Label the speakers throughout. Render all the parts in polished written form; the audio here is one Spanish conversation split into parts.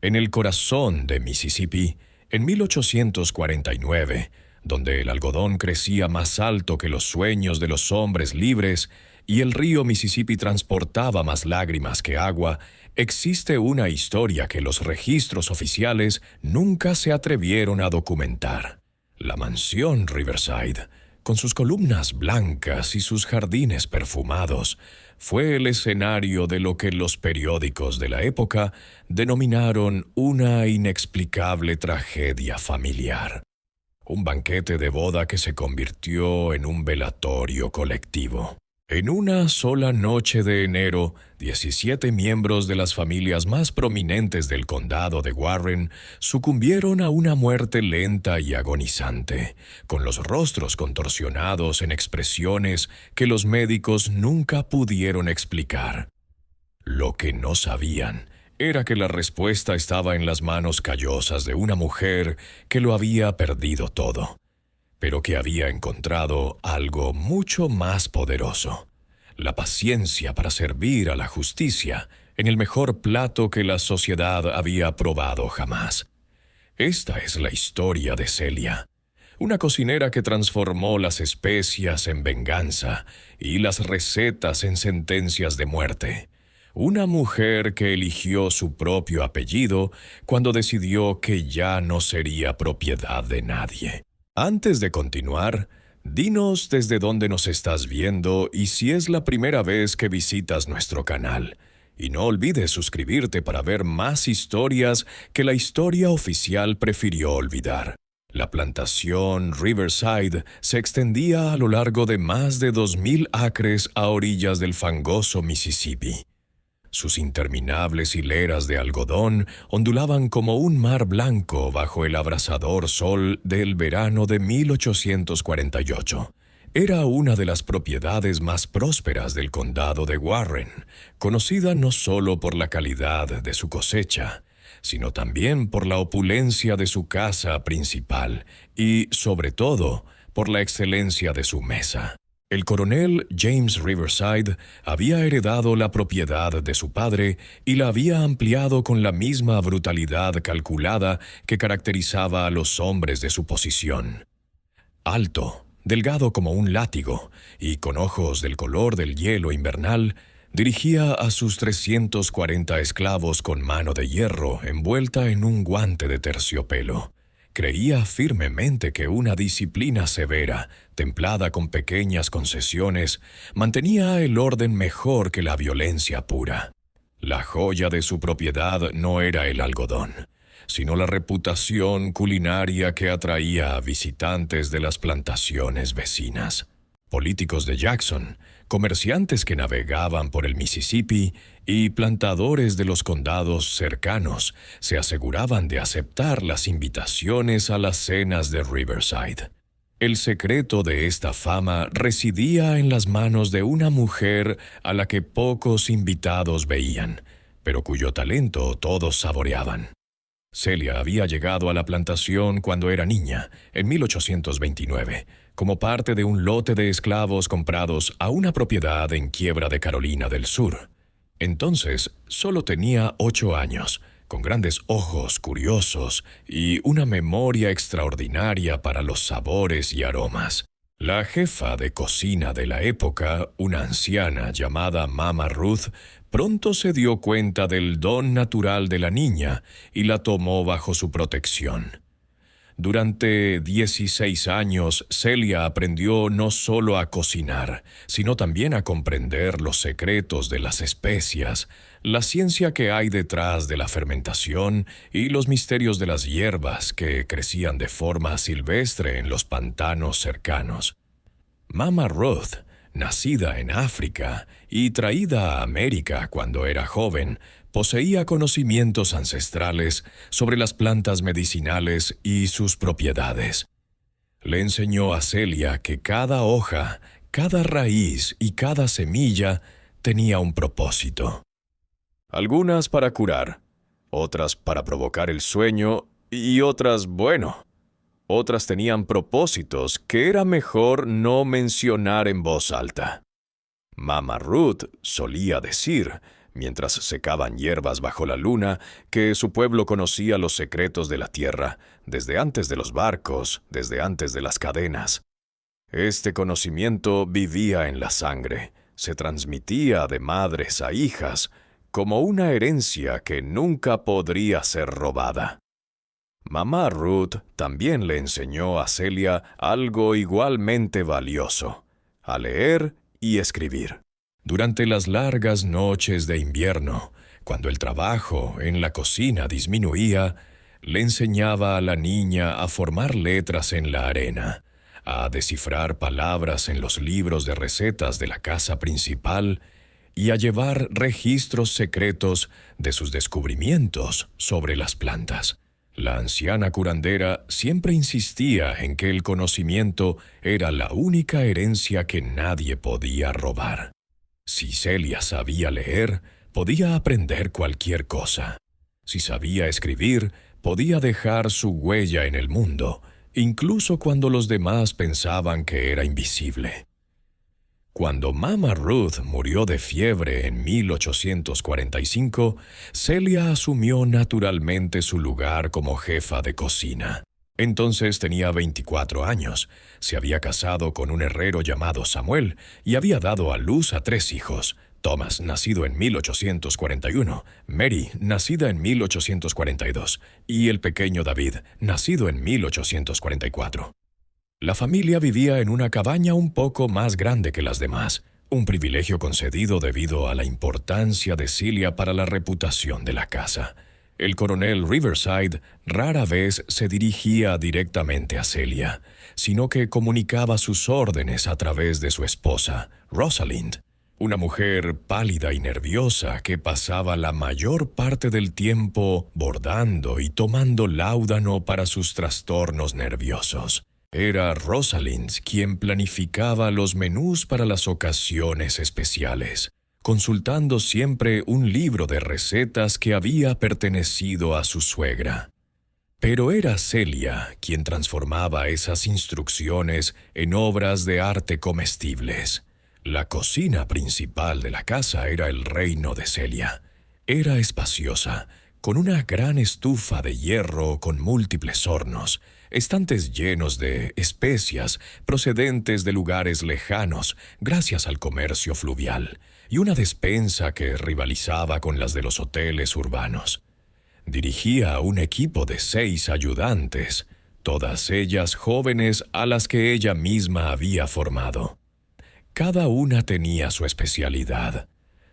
Speaker 1: En el corazón de Mississippi, en 1849, donde el algodón crecía más alto que los sueños de los hombres libres y el río Mississippi transportaba más lágrimas que agua, existe una historia que los registros oficiales nunca se atrevieron a documentar. La mansión Riverside, con sus columnas blancas y sus jardines perfumados, fue el escenario de lo que los periódicos de la época denominaron una inexplicable tragedia familiar. Un banquete de boda que se convirtió en un velatorio colectivo. En una sola noche de enero, 17 miembros de las familias más prominentes del condado de Warren sucumbieron a una muerte lenta y agonizante, con los rostros contorsionados en expresiones que los médicos nunca pudieron explicar. Lo que no sabían era que la respuesta estaba en las manos callosas de una mujer que lo había perdido todo, pero que había encontrado algo mucho más poderoso: la paciencia para servir a la justicia en el mejor plato que la sociedad había probado jamás. Esta es la historia de Celia, una cocinera que transformó las especias en venganza y las recetas en sentencias de muerte. Una mujer que eligió su propio apellido cuando decidió que ya no sería propiedad de nadie. Antes de continuar, dinos desde dónde nos estás viendo y si es la primera vez que visitas nuestro canal. Y no olvides suscribirte para ver más historias que la historia oficial prefirió olvidar. La plantación Riverside se extendía a lo largo de más de 2,000 acres a orillas del fangoso Mississippi. Sus interminables hileras de algodón ondulaban como un mar blanco bajo el abrasador sol del verano de 1848. Era una de las propiedades más prósperas del condado de Warren, conocida no solo por la calidad de su cosecha, sino también por la opulencia de su casa principal y, sobre todo, por la excelencia de su mesa. El coronel James Riverside había heredado la propiedad de su padre y la había ampliado con la misma brutalidad calculada que caracterizaba a los hombres de su posición. Alto, delgado como un látigo y con ojos del color del hielo invernal, dirigía a sus 340 esclavos con mano de hierro envuelta en un guante de terciopelo. Creía firmemente que una disciplina severa, templada con pequeñas concesiones, mantenía el orden mejor que la violencia pura. La joya de su propiedad no era el algodón, sino la reputación culinaria que atraía a visitantes de las plantaciones vecinas. Políticos de Jackson, comerciantes que navegaban por el Mississippi y plantadores de los condados cercanos se aseguraban de aceptar las invitaciones a las cenas de Riverside. El secreto de esta fama residía en las manos de una mujer a la que pocos invitados veían, pero cuyo talento todos saboreaban. Celia había llegado a la plantación cuando era niña, en 1829, como parte de un lote de esclavos comprados a una propiedad en Quiebra de Carolina del Sur. Entonces solo tenía 8 años, con grandes ojos curiosos y una memoria extraordinaria para los sabores y aromas. La jefa de cocina de la época, una anciana llamada Mama Ruth, pronto se dio cuenta del don natural de la niña y la tomó bajo su protección. Durante 16 años, Celia aprendió no solo a cocinar, sino también a comprender los secretos de las especias, la ciencia que hay detrás de la fermentación y los misterios de las hierbas que crecían de forma silvestre en los pantanos cercanos. Mama Ruth, nacida en África y traída a América cuando era joven, poseía conocimientos ancestrales sobre las plantas medicinales y sus propiedades. Le enseñó a Celia que cada hoja, cada raíz y cada semilla tenía un propósito. Algunas para curar, otras para provocar el sueño y otras, otras tenían propósitos que era mejor no mencionar en voz alta. Mama Ruth solía decir: mientras secaban hierbas bajo la luna, que su pueblo conocía los secretos de la tierra, desde antes de los barcos, desde antes de las cadenas. Este conocimiento vivía en la sangre, se transmitía de madres a hijas, como una herencia que nunca podría ser robada. Mamá Ruth también le enseñó a Celia algo igualmente valioso: a leer y escribir. Durante las largas noches de invierno, cuando el trabajo en la cocina disminuía, le enseñaba a la niña a formar letras en la arena, a descifrar palabras en los libros de recetas de la casa principal y a llevar registros secretos de sus descubrimientos sobre las plantas. La anciana curandera siempre insistía en que el conocimiento era la única herencia que nadie podía robar. Si Celia sabía leer, podía aprender cualquier cosa. Si sabía escribir, podía dejar su huella en el mundo, incluso cuando los demás pensaban que era invisible. Cuando Mama Ruth murió de fiebre en 1845, Celia asumió naturalmente su lugar como jefa de cocina. Entonces tenía 24 años, se había casado con un herrero llamado Samuel y había dado a luz a 3 hijos: Thomas, nacido en 1841, Mary, nacida en 1842, y el pequeño David, nacido en 1844. La familia vivía en una cabaña un poco más grande que las demás, un privilegio concedido debido a la importancia de Celia para la reputación de la casa. El coronel Riverside rara vez se dirigía directamente a Celia, sino que comunicaba sus órdenes a través de su esposa, Rosalind, una mujer pálida y nerviosa que pasaba la mayor parte del tiempo bordando y tomando láudano para sus trastornos nerviosos. Era Rosalind quien planificaba los menús para las ocasiones especiales, consultando siempre un libro de recetas que había pertenecido a su suegra. Pero era Celia quien transformaba esas instrucciones en obras de arte comestibles. La cocina principal de la casa era el reino de Celia. Era espaciosa, con una gran estufa de hierro con múltiples hornos, estantes llenos de especias procedentes de lugares lejanos gracias al comercio fluvial, y una despensa que rivalizaba con las de los hoteles urbanos. Dirigía a un equipo de 6 ayudantes, todas ellas jóvenes a las que ella misma había formado. Cada una tenía su especialidad.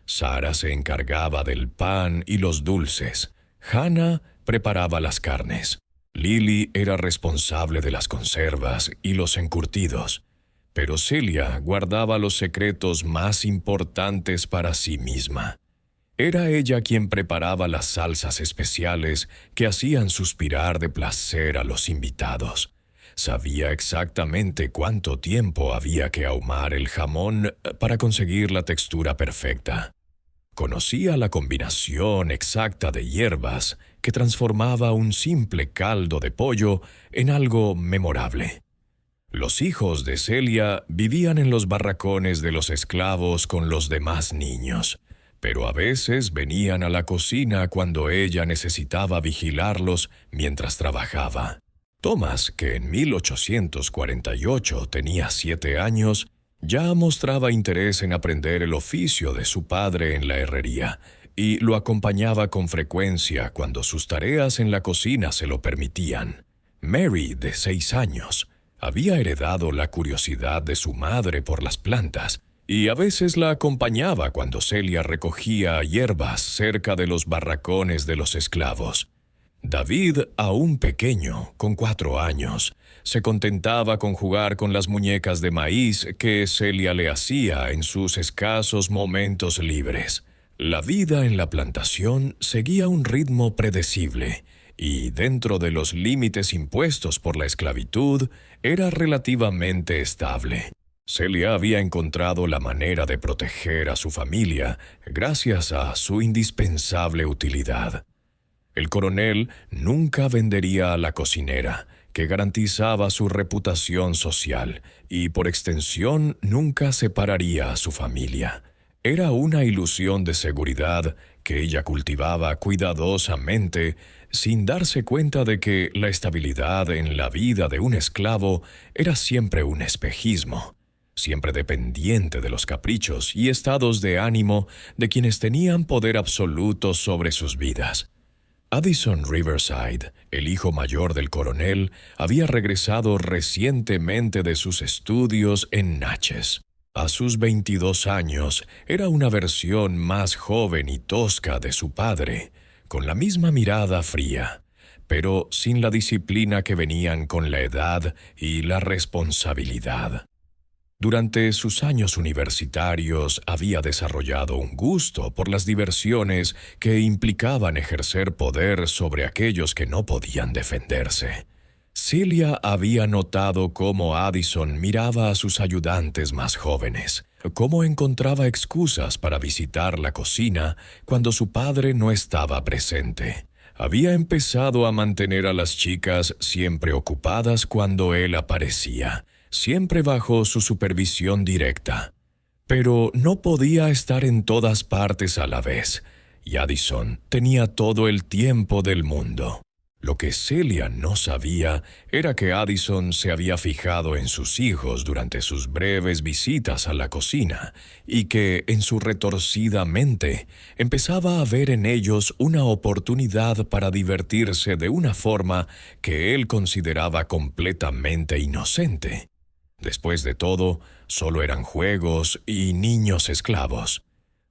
Speaker 1: Sara se encargaba del pan y los dulces. Hannah preparaba las carnes. Lily era responsable de las conservas y los encurtidos. Pero Celia guardaba los secretos más importantes para sí misma. Era ella quien preparaba las salsas especiales que hacían suspirar de placer a los invitados. Sabía exactamente cuánto tiempo había que ahumar el jamón para conseguir la textura perfecta. Conocía la combinación exacta de hierbas que transformaba un simple caldo de pollo en algo memorable. Los hijos de Celia vivían en los barracones de los esclavos con los demás niños, pero a veces venían a la cocina cuando ella necesitaba vigilarlos mientras trabajaba. Thomas, que en 1848 tenía 7 años, ya mostraba interés en aprender el oficio de su padre en la herrería, y lo acompañaba con frecuencia cuando sus tareas en la cocina se lo permitían. Mary, de 6 años, había heredado la curiosidad de su madre por las plantas, y a veces la acompañaba cuando Celia recogía hierbas cerca de los barracones de los esclavos. David, aún pequeño, con 4 años, se contentaba con jugar con las muñecas de maíz que Celia le hacía en sus escasos momentos libres. La vida en la plantación seguía un ritmo predecible y, dentro de los límites impuestos por la esclavitud, era relativamente estable. Celia había encontrado la manera de proteger a su familia gracias a su indispensable utilidad. El coronel nunca vendería a la cocinera, que garantizaba su reputación social, y por extensión nunca separaría a su familia. Era una ilusión de seguridad que ella cultivaba cuidadosamente, sin darse cuenta de que la estabilidad en la vida de un esclavo era siempre un espejismo, siempre dependiente de los caprichos y estados de ánimo de quienes tenían poder absoluto sobre sus vidas. Addison Riverside, el hijo mayor del coronel, había regresado recientemente de sus estudios en Natchez. A sus 22 años, era una versión más joven y tosca de su padre, con la misma mirada fría, pero sin la disciplina que venían con la edad y la responsabilidad. Durante sus años universitarios había desarrollado un gusto por las diversiones que implicaban ejercer poder sobre aquellos que no podían defenderse. Celia había notado cómo Addison miraba a sus ayudantes más jóvenes, cómo encontraba excusas para visitar la cocina cuando su padre no estaba presente. Había empezado a mantener a las chicas siempre ocupadas cuando él aparecía, siempre bajo su supervisión directa. Pero no podía estar en todas partes a la vez, y Addison tenía todo el tiempo del mundo. Lo que Celia no sabía era que Addison se había fijado en sus hijos durante sus breves visitas a la cocina y que, en su retorcida mente, empezaba a ver en ellos una oportunidad para divertirse de una forma que él consideraba completamente inocente. Después de todo, solo eran juegos y niños esclavos.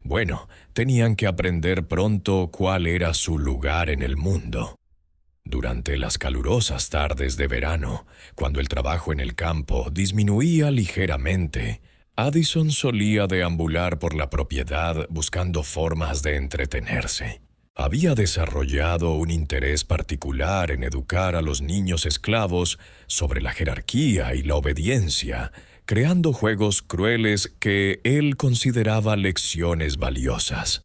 Speaker 1: Bueno, tenían que aprender pronto cuál era su lugar en el mundo. Durante las calurosas tardes de verano, cuando el trabajo en el campo disminuía ligeramente, Addison solía deambular por la propiedad buscando formas de entretenerse. Había desarrollado un interés particular en educar a los niños esclavos sobre la jerarquía y la obediencia, creando juegos crueles que él consideraba lecciones valiosas.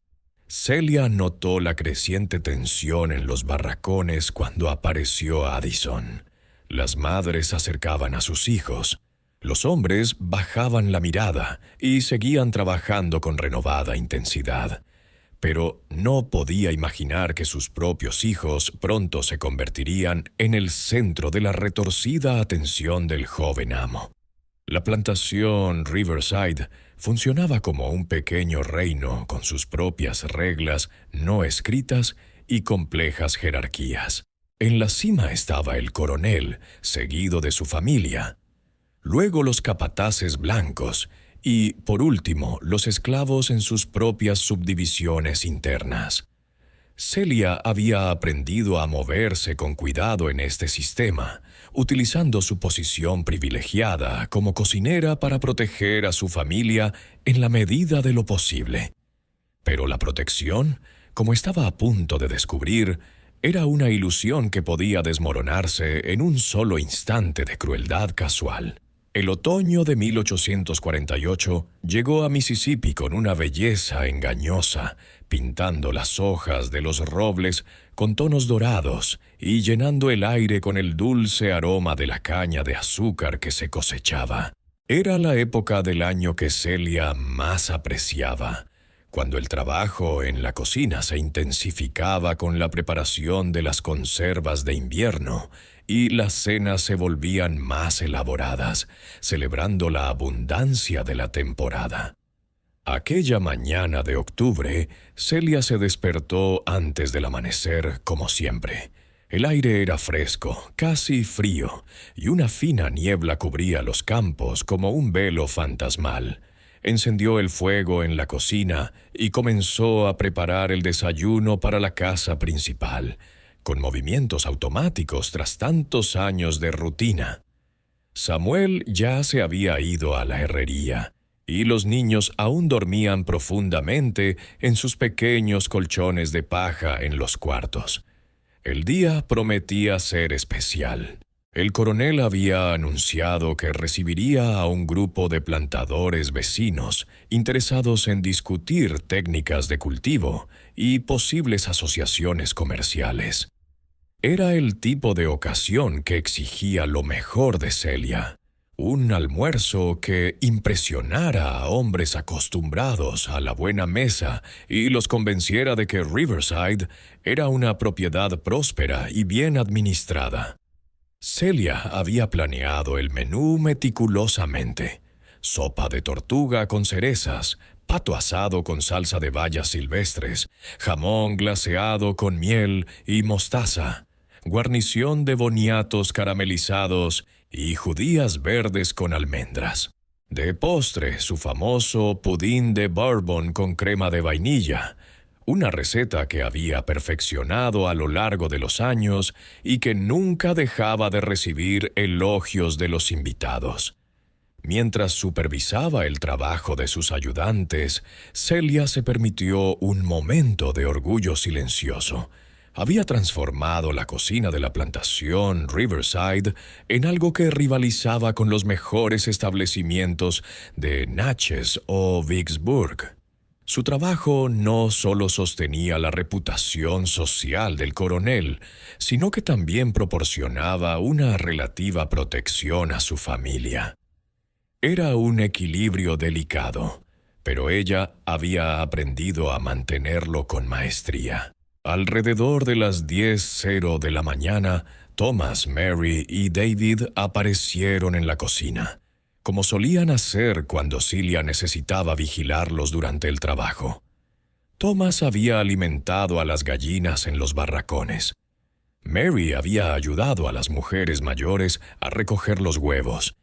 Speaker 1: Celia notó la creciente tensión en los barracones cuando apareció Addison. Las madres acercaban a sus hijos. Los hombres bajaban la mirada y seguían trabajando con renovada intensidad. Pero no podía imaginar que sus propios hijos pronto se convertirían en el centro de la retorcida atención del joven amo. La plantación Riverside funcionaba como un pequeño reino con sus propias reglas no escritas y complejas jerarquías. En la cima estaba el coronel, seguido de su familia. Luego los capataces blancos y, por último, los esclavos en sus propias subdivisiones internas. Celia había aprendido a moverse con cuidado en este sistema, utilizando su posición privilegiada como cocinera para proteger a su familia en la medida de lo posible. Pero la protección, como estaba a punto de descubrir, era una ilusión que podía desmoronarse en un solo instante de crueldad casual. El otoño de 1848 llegó a Mississippi con una belleza engañosa, pintando las hojas de los robles con tonos dorados y llenando el aire con el dulce aroma de la caña de azúcar que se cosechaba. Era la época del año que Celia más apreciaba, cuando el trabajo en la cocina se intensificaba con la preparación de las conservas de invierno y las cenas se volvían más elaboradas, celebrando la abundancia de la temporada. Aquella mañana de octubre, Celia se despertó antes del amanecer, como siempre. El aire era fresco, casi frío, y una fina niebla cubría los campos como un velo fantasmal. Encendió el fuego en la cocina y comenzó a preparar el desayuno para la casa principal, con movimientos automáticos tras tantos años de rutina. Samuel ya se había ido a la herrería, y los niños aún dormían profundamente en sus pequeños colchones de paja en los cuartos. El día prometía ser especial. El coronel había anunciado que recibiría a un grupo de plantadores vecinos interesados en discutir técnicas de cultivo y posibles asociaciones comerciales. Era el tipo de ocasión que exigía lo mejor de Celia. Un almuerzo que impresionara a hombres acostumbrados a la buena mesa y los convenciera de que Riverside era una propiedad próspera y bien administrada. Celia había planeado el menú meticulosamente: sopa de tortuga con cerezas, pato asado con salsa de bayas silvestres, jamón glaseado con miel y mostaza, guarnición de boniatos caramelizados y judías verdes con almendras. De postre, su famoso pudín de bourbon con crema de vainilla, una receta que había perfeccionado a lo largo de los años y que nunca dejaba de recibir elogios de los invitados. Mientras supervisaba el trabajo de sus ayudantes, Celia se permitió un momento de orgullo silencioso. Había transformado la cocina de la plantación Riverside en algo que rivalizaba con los mejores establecimientos de Natchez o Vicksburg. Su trabajo no solo sostenía la reputación social del coronel, sino que también proporcionaba una relativa protección a su familia. Era un equilibrio delicado, pero ella había aprendido a mantenerlo con maestría. Alrededor de las 10:00 de la mañana, Thomas, Mary y David aparecieron en la cocina, como solían hacer cuando Celia necesitaba vigilarlos durante el trabajo. Thomas había alimentado a las gallinas en los barracones. Mary había ayudado a las mujeres mayores a recoger los huevos.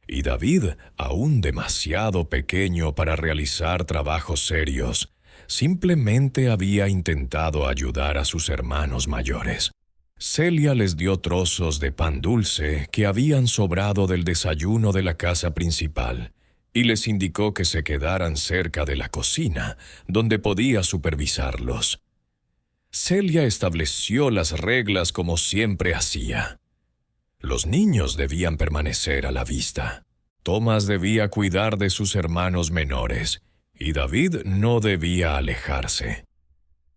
Speaker 1: Y David, aún demasiado pequeño para realizar trabajos serios, simplemente había intentado ayudar a sus hermanos mayores. Celia les dio trozos de pan dulce que habían sobrado del desayuno de la casa principal y les indicó que se quedaran cerca de la cocina, donde podía supervisarlos. Celia estableció las reglas como siempre hacía. Los niños debían permanecer a la vista. Thomas debía cuidar de sus hermanos menores y David no debía alejarse.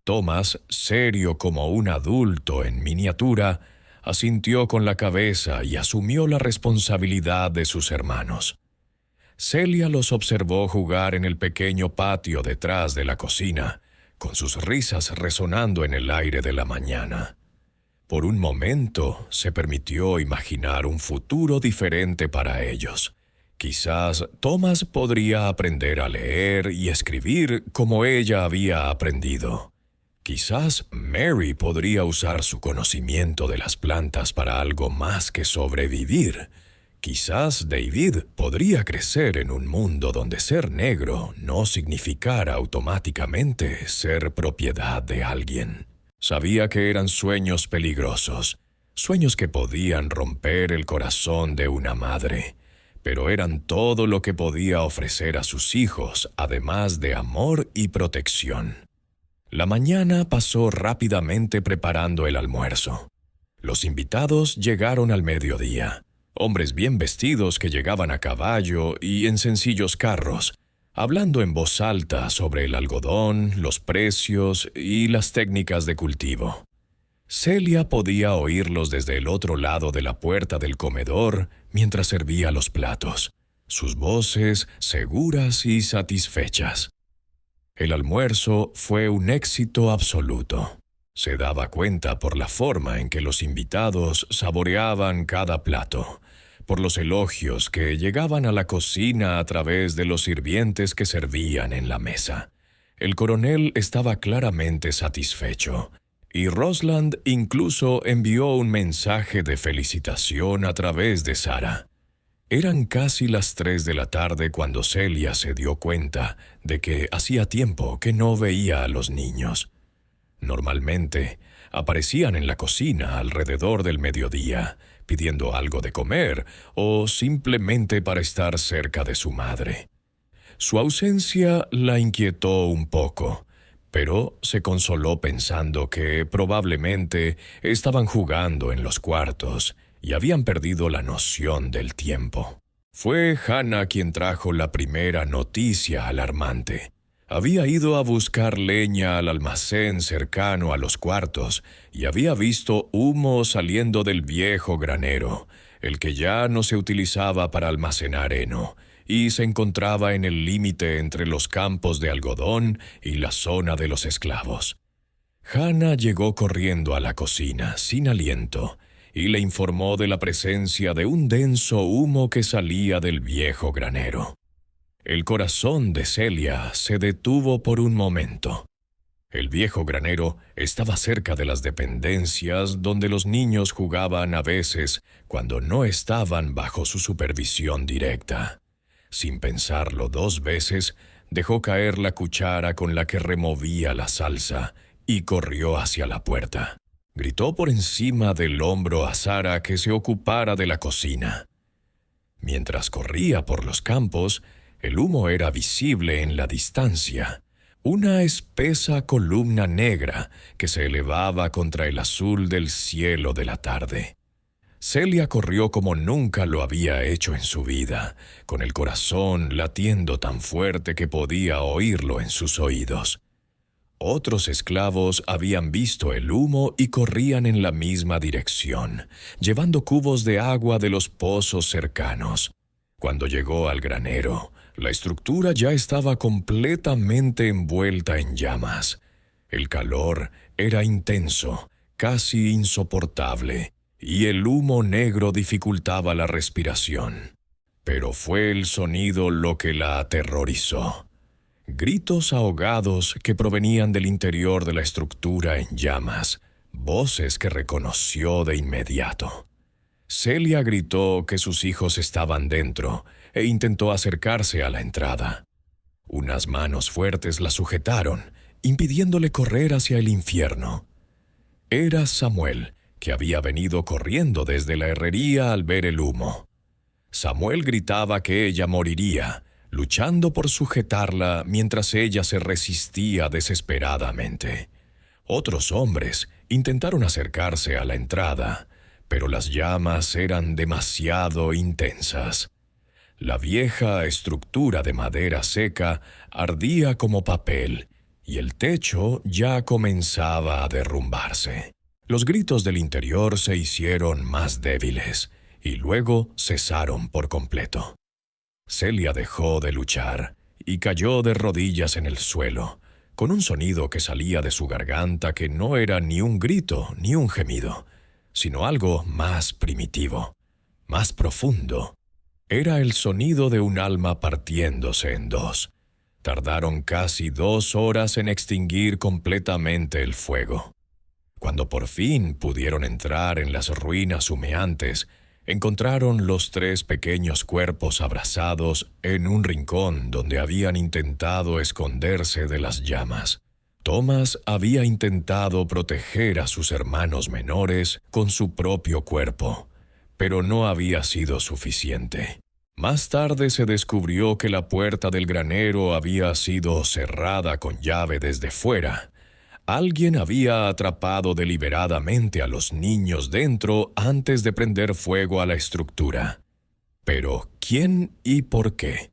Speaker 1: Thomas, serio como un adulto en miniatura, asintió con la cabeza y asumió la responsabilidad de sus hermanos. Celia los observó jugar en el pequeño patio detrás de la cocina, con sus risas resonando en el aire de la mañana. Por un momento se permitió imaginar un futuro diferente para ellos. Quizás Thomas podría aprender a leer y escribir como ella había aprendido. Quizás Mary podría usar su conocimiento de las plantas para algo más que sobrevivir. Quizás David podría crecer en un mundo donde ser negro no significara automáticamente ser propiedad de alguien. Sabía que eran sueños peligrosos, sueños que podían romper el corazón de una madre, pero eran todo lo que podía ofrecer a sus hijos, además de amor y protección. La mañana pasó rápidamente preparando el almuerzo. Los invitados llegaron al mediodía, hombres bien vestidos que llegaban a caballo y en sencillos carros, hablando en voz alta sobre el algodón, los precios y las técnicas de cultivo. Celia podía oírlos desde el otro lado de la puerta del comedor mientras servía los platos, sus voces seguras y satisfechas. El almuerzo fue un éxito absoluto. Se daba cuenta por la forma en que los invitados saboreaban cada plato, por los elogios que llegaban a la cocina a través de los sirvientes que servían en la mesa. El coronel estaba claramente satisfecho, y Rosalind incluso envió un mensaje de felicitación a través de Sarah. Eran casi las 3 de la tarde cuando Celia se dio cuenta de que hacía tiempo que no veía a los niños. Normalmente, aparecían en la cocina alrededor del mediodía, pidiendo algo de comer o simplemente para estar cerca de su madre. Su ausencia la inquietó un poco, pero se consoló pensando que probablemente estaban jugando en los cuartos y habían perdido la noción del tiempo. Fue Hannah quien trajo la primera noticia alarmante. Había ido a buscar leña al almacén cercano a los cuartos y había visto humo saliendo del viejo granero, el que ya no se utilizaba para almacenar heno, y se encontraba en el límite entre los campos de algodón y la zona de los esclavos. Hannah llegó corriendo a la cocina, sin aliento, y le informó de la presencia de un denso humo que salía del viejo granero. El corazón de Celia se detuvo por un momento. El viejo granero estaba cerca de las dependencias donde los niños jugaban a veces cuando no estaban bajo su supervisión directa. Sin pensarlo 2 veces, dejó caer la cuchara con la que removía la salsa y corrió hacia la puerta. Gritó por encima del hombro a Sara que se ocupara de la cocina. Mientras corría por los campos, el humo era visible en la distancia, una espesa columna negra que se elevaba contra el azul del cielo de la tarde. Celia corrió como nunca lo había hecho en su vida, con el corazón latiendo tan fuerte que podía oírlo en sus oídos. Otros esclavos habían visto el humo y corrían en la misma dirección, llevando cubos de agua de los pozos cercanos. Cuando llegó al granero, la estructura ya estaba completamente envuelta en llamas. El calor era intenso, casi insoportable, y el humo negro dificultaba la respiración. Pero fue el sonido lo que la aterrorizó. Gritos ahogados que provenían del interior de la estructura en llamas, voces que reconoció de inmediato. Celia gritó que sus hijos estaban dentro e intentó acercarse a la entrada. Unas manos fuertes la sujetaron, impidiéndole correr hacia el infierno. Era Samuel, que había venido corriendo desde la herrería al ver el humo. Samuel gritaba que ella moriría, luchando por sujetarla mientras ella se resistía desesperadamente. Otros hombres intentaron acercarse a la entrada, pero las llamas eran demasiado intensas. La vieja estructura de madera seca ardía como papel, y el techo ya comenzaba a derrumbarse. Los gritos del interior se hicieron más débiles, y luego cesaron por completo. Celia dejó de luchar y cayó de rodillas en el suelo, con un sonido que salía de su garganta que no era ni un grito ni un gemido, sino algo más primitivo, más profundo. Era el sonido de un alma partiéndose en dos. Tardaron casi 2 horas en extinguir completamente el fuego. Cuando por fin pudieron entrar en las ruinas humeantes, encontraron los 3 pequeños cuerpos abrazados en un rincón donde habían intentado esconderse de las llamas. Thomas había intentado proteger a sus hermanos menores con su propio cuerpo, pero no había sido suficiente. Más tarde se descubrió que la puerta del granero había sido cerrada con llave desde fuera. Alguien había atrapado deliberadamente a los niños dentro antes de prender fuego a la estructura. Pero, ¿quién y por qué?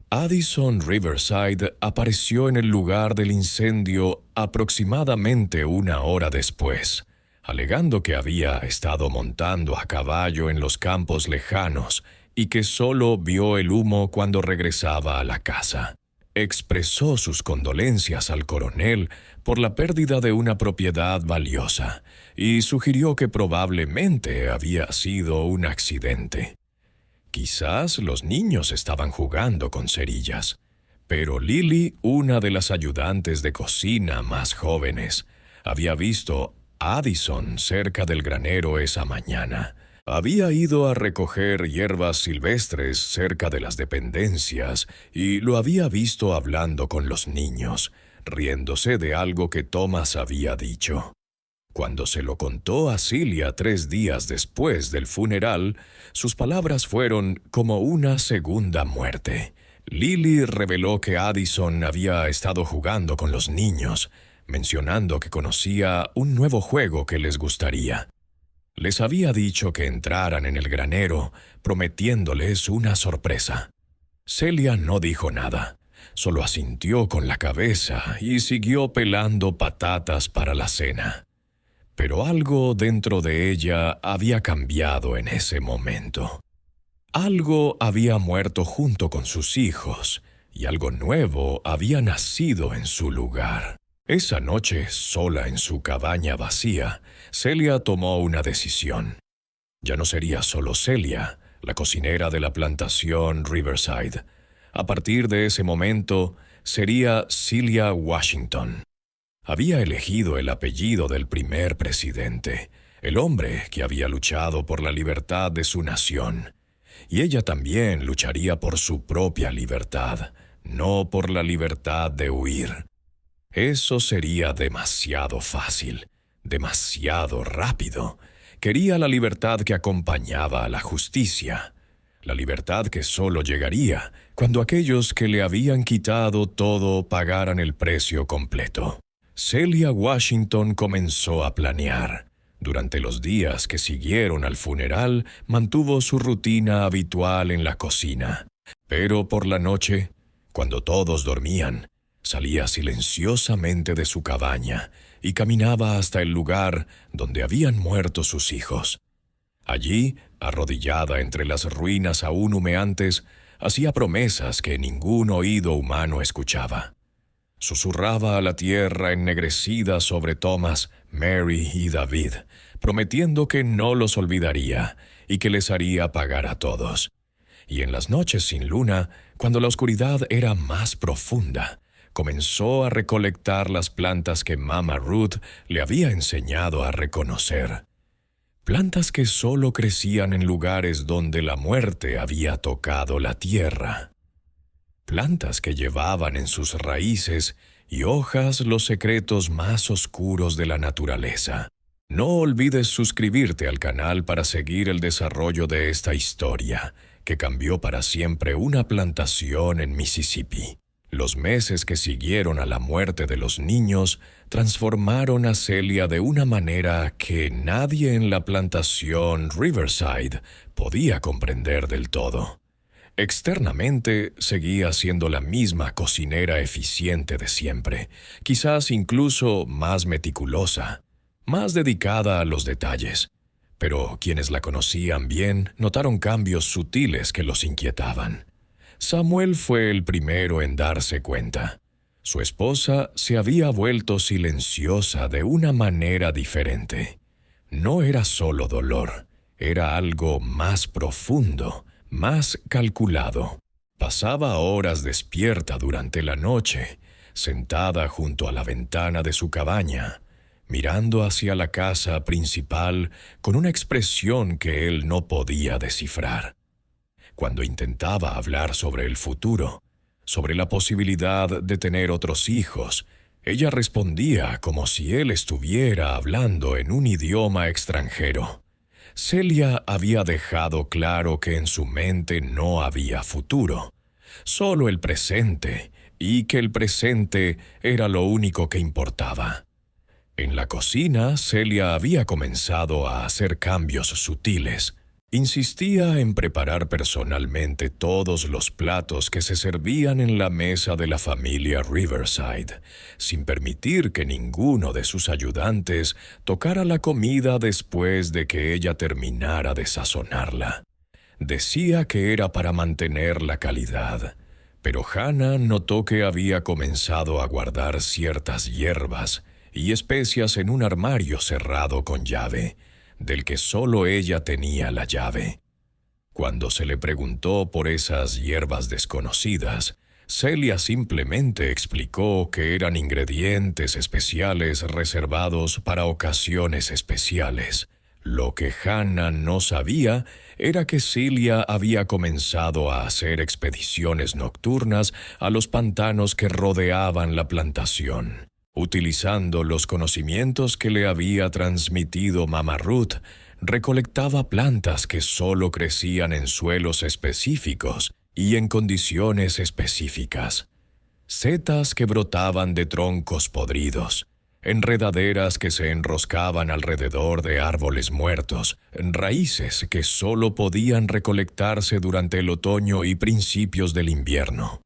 Speaker 1: Addison Riverside apareció en el lugar del incendio aproximadamente 1 hora después, alegando que había estado montando a caballo en los campos lejanos y que solo vio el humo cuando regresaba a la casa. Expresó sus condolencias al coronel por la pérdida de una propiedad valiosa y sugirió que probablemente había sido un accidente. Quizás los niños estaban jugando con cerillas, pero Lily, una de las ayudantes de cocina más jóvenes, había visto a Addison cerca del granero esa mañana. Había ido a recoger hierbas silvestres cerca de las dependencias y lo había visto hablando con los niños, riéndose de algo que Thomas había dicho. Cuando se lo contó a Celia 3 días después del funeral, sus palabras fueron como una segunda muerte. Lily reveló que Addison había estado jugando con los niños, mencionando que conocía un nuevo juego que les gustaría. Les había dicho que entraran en el granero, prometiéndoles una sorpresa. Celia no dijo nada, solo asintió con la cabeza y siguió pelando patatas para la cena. Pero algo dentro de ella había cambiado en ese momento. Algo había muerto junto con sus hijos, y algo nuevo había nacido en su lugar. Esa noche, sola en su cabaña vacía, Celia tomó una decisión. Ya no sería solo Celia, la cocinera de la plantación Riverside. A partir de ese momento, sería Celia Washington. Había elegido el apellido del primer presidente, el hombre que había luchado por la libertad de su nación. Y ella también lucharía por su propia libertad, no por la libertad de huir. Eso sería demasiado fácil, demasiado rápido. Quería la libertad que acompañaba a la justicia, la libertad que solo llegaría cuando aquellos que le habían quitado todo pagaran el precio completo. Celia Washington comenzó a planear. Durante los días que siguieron al funeral, mantuvo su rutina habitual en la cocina. Pero por la noche, cuando todos dormían, salía silenciosamente de su cabaña y caminaba hasta el lugar donde habían muerto sus hijos. Allí, arrodillada entre las ruinas aún humeantes, hacía promesas que ningún oído humano escuchaba. Susurraba a la tierra ennegrecida sobre Thomas, Mary y David, prometiendo que no los olvidaría y que les haría pagar a todos. Y en las noches sin luna, cuando la oscuridad era más profunda, comenzó a recolectar las plantas que Mama Ruth le había enseñado a reconocer. Plantas que solo crecían en lugares donde la muerte había tocado la tierra. Plantas que llevaban en sus raíces y hojas los secretos más oscuros de la naturaleza. No olvides suscribirte al canal para seguir el desarrollo de esta historia, que cambió para siempre una plantación en Mississippi. Los meses que siguieron a la muerte de los niños transformaron a Celia de una manera que nadie en la plantación Riverside podía comprender del todo. Externamente, seguía siendo la misma cocinera eficiente de siempre, quizás incluso más meticulosa, más dedicada a los detalles. Pero quienes la conocían bien notaron cambios sutiles que los inquietaban. Samuel fue el primero en darse cuenta. Su esposa se había vuelto silenciosa de una manera diferente. No era solo dolor, era algo más profundo, más calculado. Pasaba horas despierta durante la noche, sentada junto a la ventana de su cabaña, mirando hacia la casa principal con una expresión que él no podía descifrar. Cuando intentaba hablar sobre el futuro, sobre la posibilidad de tener otros hijos, ella respondía como si él estuviera hablando en un idioma extranjero. Celia había dejado claro que en su mente no había futuro, solo el presente, y que el presente era lo único que importaba. En la cocina, Celia había comenzado a hacer cambios sutiles. Insistía en preparar personalmente todos los platos que se servían en la mesa de la familia Riverside, sin permitir que ninguno de sus ayudantes tocara la comida después de que ella terminara de sazonarla. Decía que era para mantener la calidad, pero Hannah notó que había comenzado a guardar ciertas hierbas y especias en un armario cerrado con llave, del que solo ella tenía la llave. Cuando se le preguntó por esas hierbas desconocidas, Celia simplemente explicó que eran ingredientes especiales reservados para ocasiones especiales. Lo que Hannah no sabía era que Celia había comenzado a hacer expediciones nocturnas a los pantanos que rodeaban la plantación. Utilizando los conocimientos que le había transmitido Mama Ruth, recolectaba plantas que solo crecían en suelos específicos y en condiciones específicas. Setas que brotaban de troncos podridos, enredaderas que se enroscaban alrededor de árboles muertos, raíces que solo podían recolectarse durante el otoño y principios del invierno.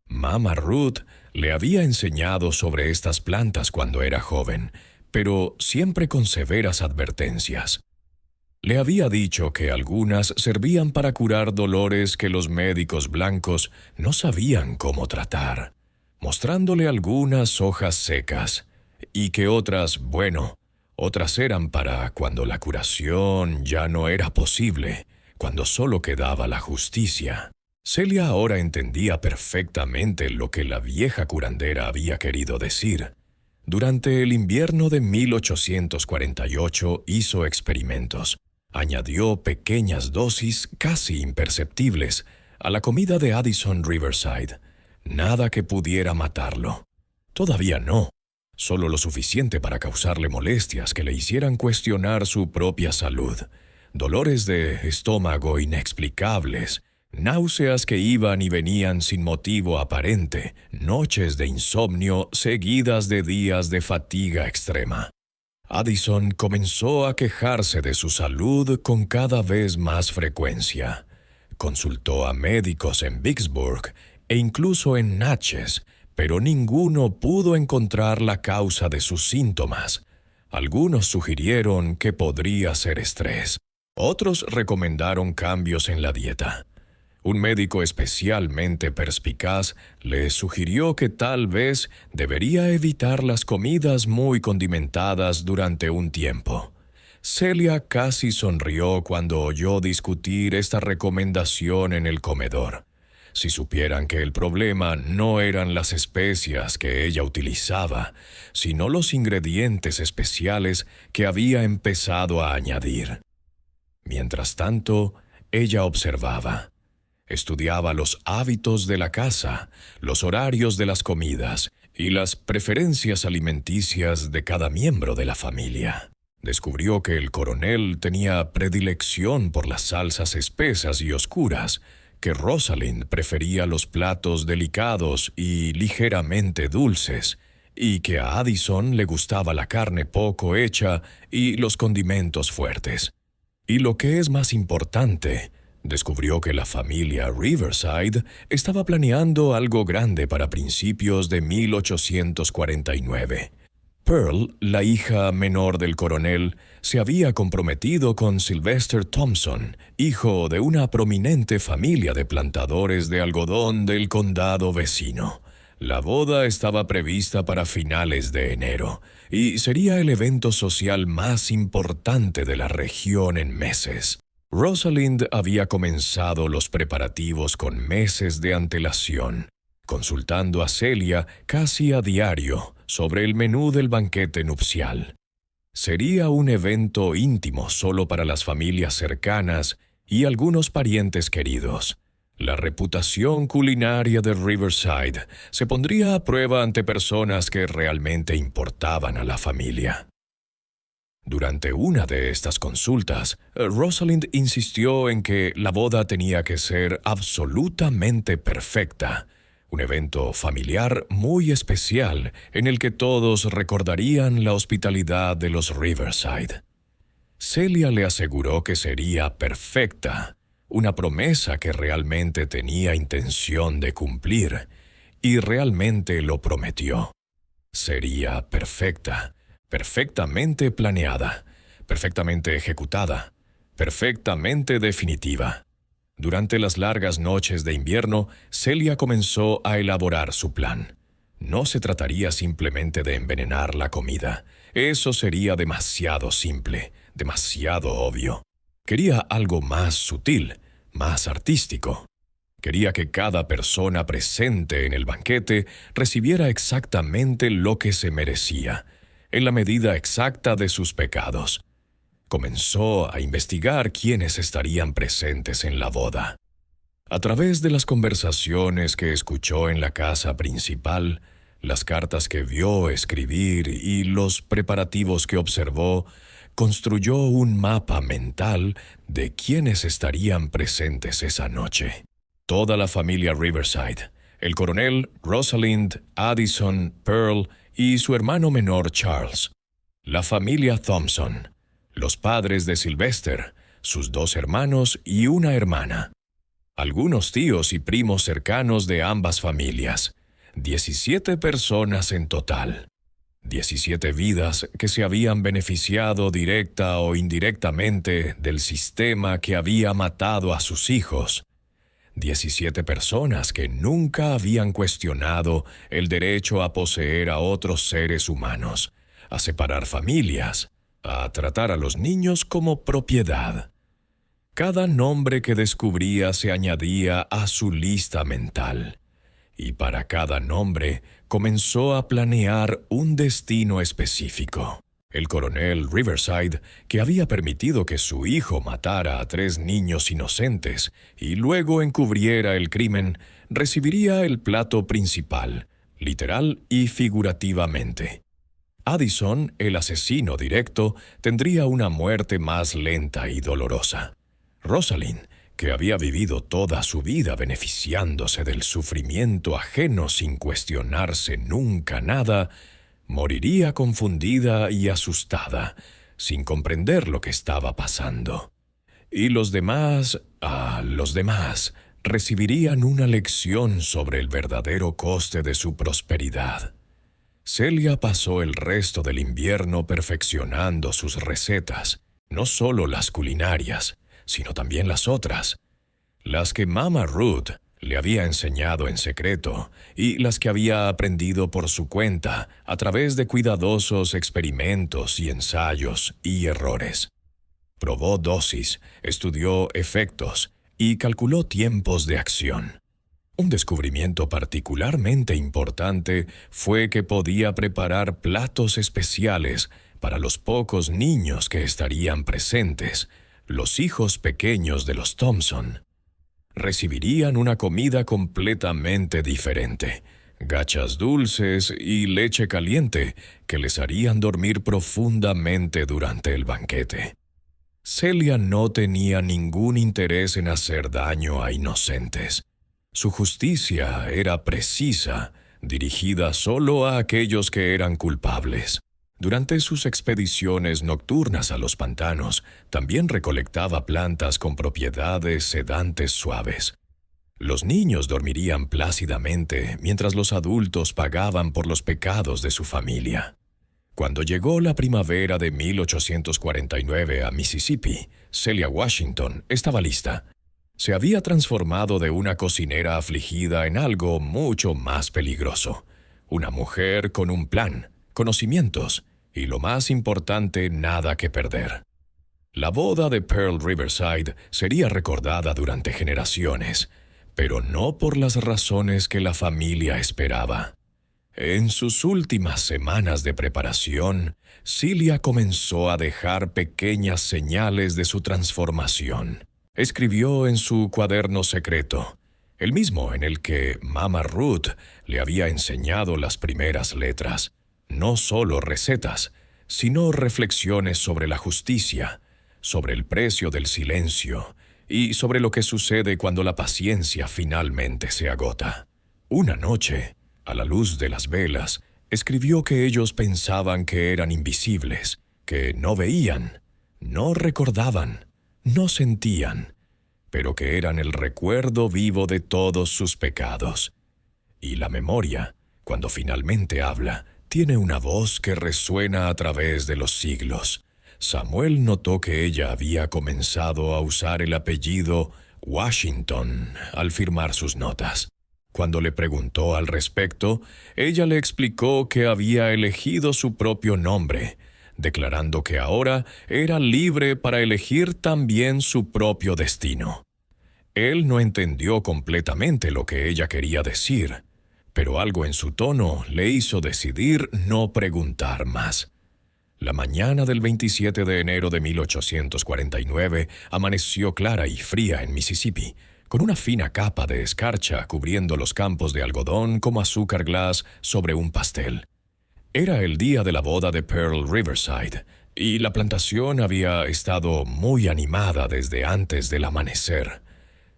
Speaker 1: Mama Ruth le había enseñado sobre estas plantas cuando era joven, pero siempre con severas advertencias. Le había dicho que algunas servían para curar dolores que los médicos blancos no sabían cómo tratar, mostrándole algunas hojas secas, y que otras, bueno, otras eran para cuando la curación ya no era posible, cuando solo quedaba la justicia. Celia ahora entendía perfectamente lo que la vieja curandera había querido decir. Durante el invierno de 1848 hizo experimentos. Añadió pequeñas dosis casi imperceptibles a la comida de Addison Riverside. Nada que pudiera matarlo. Todavía no. Solo lo suficiente para causarle molestias que le hicieran cuestionar su propia salud. Dolores de estómago inexplicables, náuseas que iban y venían sin motivo aparente, noches de insomnio seguidas de días de fatiga extrema. Addison comenzó a quejarse de su salud con cada vez más frecuencia. Consultó a médicos en Vicksburg e incluso en Natchez, pero ninguno pudo encontrar la causa de sus síntomas. Algunos sugirieron que podría ser estrés. Otros recomendaron cambios en la dieta. Un médico especialmente perspicaz le sugirió que tal vez debería evitar las comidas muy condimentadas durante un tiempo. Celia casi sonrió cuando oyó discutir esta recomendación en el comedor. Si supieran que el problema no eran las especias que ella utilizaba, sino los ingredientes especiales que había empezado a añadir. Mientras tanto, ella observaba. Estudiaba los hábitos de la casa, los horarios de las comidas y las preferencias alimenticias de cada miembro de la familia. Descubrió que el coronel tenía predilección por las salsas espesas y oscuras, que Rosalind prefería los platos delicados y ligeramente dulces, y que a Addison le gustaba la carne poco hecha y los condimentos fuertes. Y lo que es más importante, descubrió que la familia Riverside estaba planeando algo grande para principios de 1849. Pearl, la hija menor del coronel, se había comprometido con Sylvester Thompson, hijo de una prominente familia de plantadores de algodón del condado vecino. La boda estaba prevista para finales de enero, y sería el evento social más importante de la región en meses. Rosalind había comenzado los preparativos con meses de antelación, consultando a Celia casi a diario sobre el menú del banquete nupcial. Sería un evento íntimo solo para las familias cercanas y algunos parientes queridos. La reputación culinaria de Riverside se pondría a prueba ante personas que realmente importaban a la familia. Durante una de estas consultas, Rosalind insistió en que la boda tenía que ser absolutamente perfecta, un evento familiar muy especial en el que todos recordarían la hospitalidad de los Riverside. Celia le aseguró que sería perfecta, una promesa que realmente tenía intención de cumplir, y realmente lo prometió. Sería perfecta. Perfectamente planeada, perfectamente ejecutada, perfectamente definitiva. Durante las largas noches de invierno, Celia comenzó a elaborar su plan. No se trataría simplemente de envenenar la comida. Eso sería demasiado simple, demasiado obvio. Quería algo más sutil, más artístico. Quería que cada persona presente en el banquete recibiera exactamente lo que se merecía, en la medida exacta de sus pecados. Comenzó a investigar quiénes estarían presentes en la boda. A través de las conversaciones que escuchó en la casa principal, las cartas que vio escribir y los preparativos que observó, construyó un mapa mental de quiénes estarían presentes esa noche. Toda la familia Riverside, el coronel, Rosalind, Addison, Pearl y su hermano menor Charles, la familia Thompson, los padres de Sylvester, sus 2 hermanos y una hermana, algunos tíos y primos cercanos de ambas familias, 17 personas en total. 17 vidas que se habían beneficiado directa o indirectamente del sistema que había matado a sus hijos. 17 personas que nunca habían cuestionado el derecho a poseer a otros seres humanos, a separar familias, a tratar a los niños como propiedad. Cada nombre que descubría se añadía a su lista mental, y para cada nombre comenzó a planear un destino específico. El coronel Riverside, que había permitido que su hijo matara a 3 niños inocentes y luego encubriera el crimen, recibiría el plato principal, literal y figurativamente. Addison, el asesino directo, tendría una muerte más lenta y dolorosa. Rosalind, que había vivido toda su vida beneficiándose del sufrimiento ajeno sin cuestionarse nunca nada, moriría confundida y asustada, sin comprender lo que estaba pasando. Y los demás, recibirían una lección sobre el verdadero coste de su prosperidad. Celia pasó el resto del invierno perfeccionando sus recetas, no solo las culinarias, sino también las otras, las que Mama Ruth le había enseñado en secreto y las que había aprendido por su cuenta a través de cuidadosos experimentos y ensayos y errores. Probó dosis, estudió efectos y calculó tiempos de acción. Un descubrimiento particularmente importante fue que podía preparar platos especiales para los pocos niños que estarían presentes, los hijos pequeños de los Thompson. Recibirían una comida completamente diferente, gachas dulces y leche caliente que les harían dormir profundamente durante el banquete. Celia no tenía ningún interés en hacer daño a inocentes. Su justicia era precisa, dirigida solo a aquellos que eran culpables. Durante sus expediciones nocturnas a los pantanos, también recolectaba plantas con propiedades sedantes suaves. Los niños dormirían plácidamente mientras los adultos pagaban por los pecados de su familia. Cuando llegó la primavera de 1849 a Mississippi, Celia Washington estaba lista. Se había transformado de una cocinera afligida en algo mucho más peligroso. Una mujer con un plan, conocimientos y, lo más importante, nada que perder. La boda de Pearl Riverside sería recordada durante generaciones, pero no por las razones que la familia esperaba. En sus últimas semanas de preparación, Celia comenzó a dejar pequeñas señales de su transformación. Escribió en su cuaderno secreto, el mismo en el que Mama Ruth le había enseñado las primeras letras, no solo recetas, sino reflexiones sobre la justicia, sobre el precio del silencio y sobre lo que sucede cuando la paciencia finalmente se agota. Una noche, a la luz de las velas, escribió que ellos pensaban que eran invisibles, que no veían, no recordaban, no sentían, pero que eran el recuerdo vivo de todos sus pecados. Y la memoria, cuando finalmente habla, tiene una voz que resuena a través de los siglos. Samuel notó que ella había comenzado a usar el apellido Washington al firmar sus notas. Cuando le preguntó al respecto, ella le explicó que había elegido su propio nombre, declarando que ahora era libre para elegir también su propio destino. Él no entendió completamente lo que ella quería decir, pero algo en su tono le hizo decidir no preguntar más. La mañana del 27 de enero de 1849 amaneció clara y fría en Mississippi, con una fina capa de escarcha cubriendo los campos de algodón como azúcar glass sobre un pastel. Era el día de la boda de Pearl Riverside, y la plantación había estado muy animada desde antes del amanecer.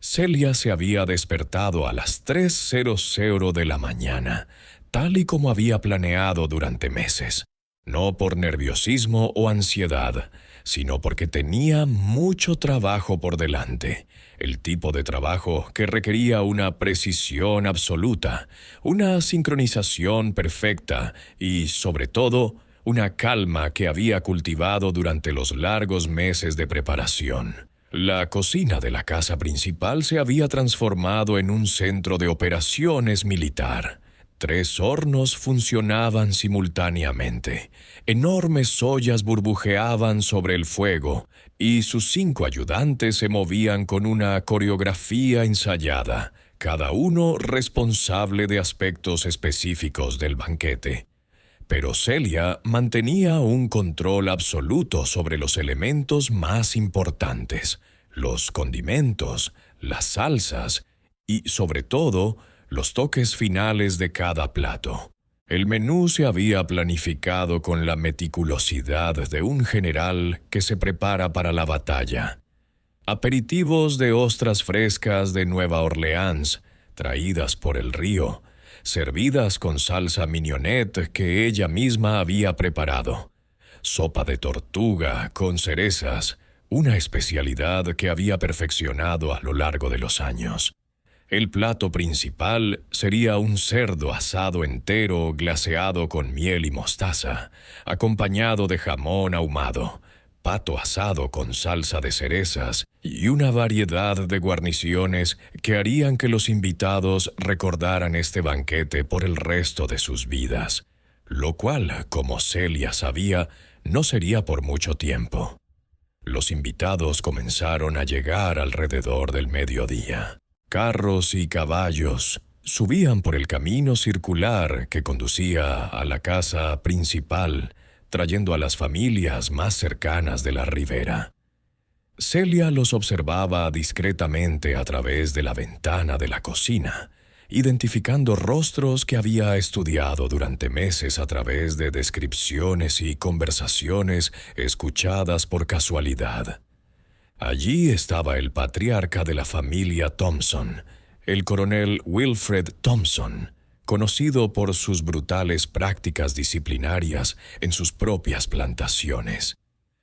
Speaker 1: Celia se había despertado a las 3:00 de la mañana, tal y como había planeado durante meses. No por nerviosismo o ansiedad, sino porque tenía mucho trabajo por delante, el tipo de trabajo que requería una precisión absoluta, una sincronización perfecta y, sobre todo, una calma que había cultivado durante los largos meses de preparación. La cocina de la casa principal se había transformado en un centro de operaciones militar. 3 hornos funcionaban simultáneamente. Enormes ollas burbujeaban sobre el fuego y sus 5 ayudantes se movían con una coreografía ensayada, cada uno responsable de aspectos específicos del banquete. Pero Celia mantenía un control absoluto sobre los elementos más importantes, los condimentos, las salsas y, sobre todo, los toques finales de cada plato. El menú se había planificado con la meticulosidad de un general que se prepara para la batalla. Aperitivos de ostras frescas de Nueva Orleans, traídas por el río, servidas con salsa mignonette que ella misma había preparado. Sopa de tortuga con cerezas, una especialidad que había perfeccionado a lo largo de los años. El plato principal sería un cerdo asado entero glaseado con miel y mostaza, acompañado de jamón ahumado, pato asado con salsa de cerezas y una variedad de guarniciones que harían que los invitados recordaran este banquete por el resto de sus vidas, lo cual, como Celia sabía, no sería por mucho tiempo. Los invitados comenzaron a llegar alrededor del mediodía. Carros y caballos subían por el camino circular que conducía a la casa principal, trayendo a las familias más cercanas de la ribera. Celia los observaba discretamente a través de la ventana de la cocina, identificando rostros que había estudiado durante meses a través de descripciones y conversaciones escuchadas por casualidad. Allí estaba el patriarca de la familia Thompson, el coronel Wilfred Thompson, conocido por sus brutales prácticas disciplinarias en sus propias plantaciones.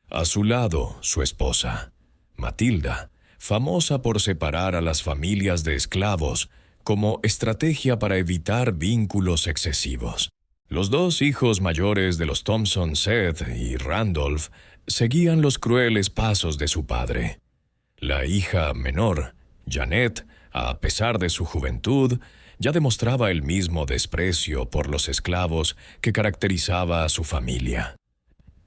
Speaker 1: A su lado, su esposa, Matilda, famosa por separar a las familias de esclavos como estrategia para evitar vínculos excesivos. Los 2 hijos mayores de los Thompson, Seth y Randolph, seguían los crueles pasos de su padre. La hija menor, Janet, a pesar de su juventud, ya demostraba el mismo desprecio por los esclavos que caracterizaba a su familia.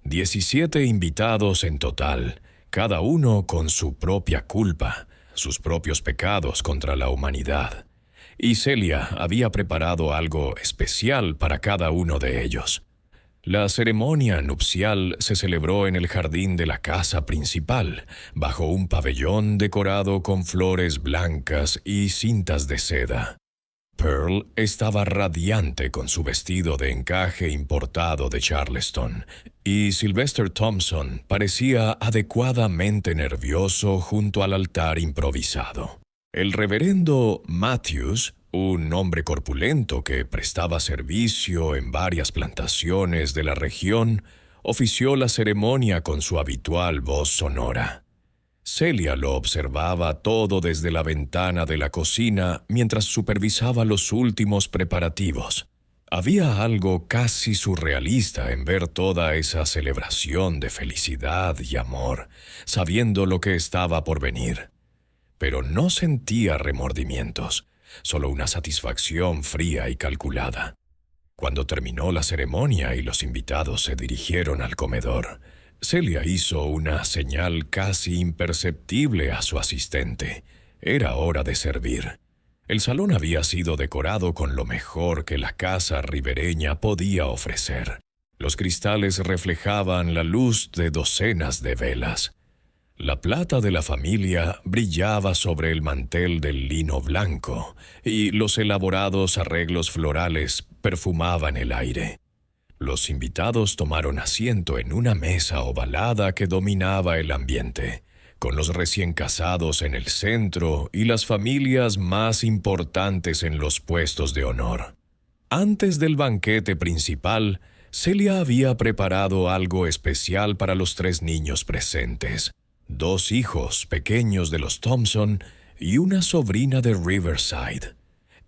Speaker 1: 17 invitados en total, cada uno con su propia culpa, sus propios pecados contra la humanidad. Y Celia había preparado algo especial para cada uno de ellos. La ceremonia nupcial se celebró en el jardín de la casa principal, bajo un pabellón decorado con flores blancas y cintas de seda. Pearl estaba radiante con su vestido de encaje importado de Charleston, y Sylvester Thompson parecía adecuadamente nervioso junto al altar improvisado. El reverendo Matthews, un hombre corpulento que prestaba servicio en varias plantaciones de la región, ofició la ceremonia con su habitual voz sonora. Celia lo observaba todo desde la ventana de la cocina mientras supervisaba los últimos preparativos. Había algo casi surrealista en ver toda esa celebración de felicidad y amor, sabiendo lo que estaba por venir. Pero no sentía remordimientos, solo una satisfacción fría y calculada. Cuando terminó la ceremonia y los invitados se dirigieron al comedor, Celia hizo una señal casi imperceptible a su asistente. Era hora de servir. El salón había sido decorado con lo mejor que la casa ribereña podía ofrecer. Los cristales reflejaban la luz de docenas de velas. La plata de la familia brillaba sobre el mantel del lino blanco y los elaborados arreglos florales perfumaban el aire. Los invitados tomaron asiento en una mesa ovalada que dominaba el ambiente, con los recién casados en el centro y las familias más importantes en los puestos de honor. Antes del banquete principal, Celia había preparado algo especial para los 3 niños presentes, 2 hijos pequeños de los Thompson y una sobrina de Riverside.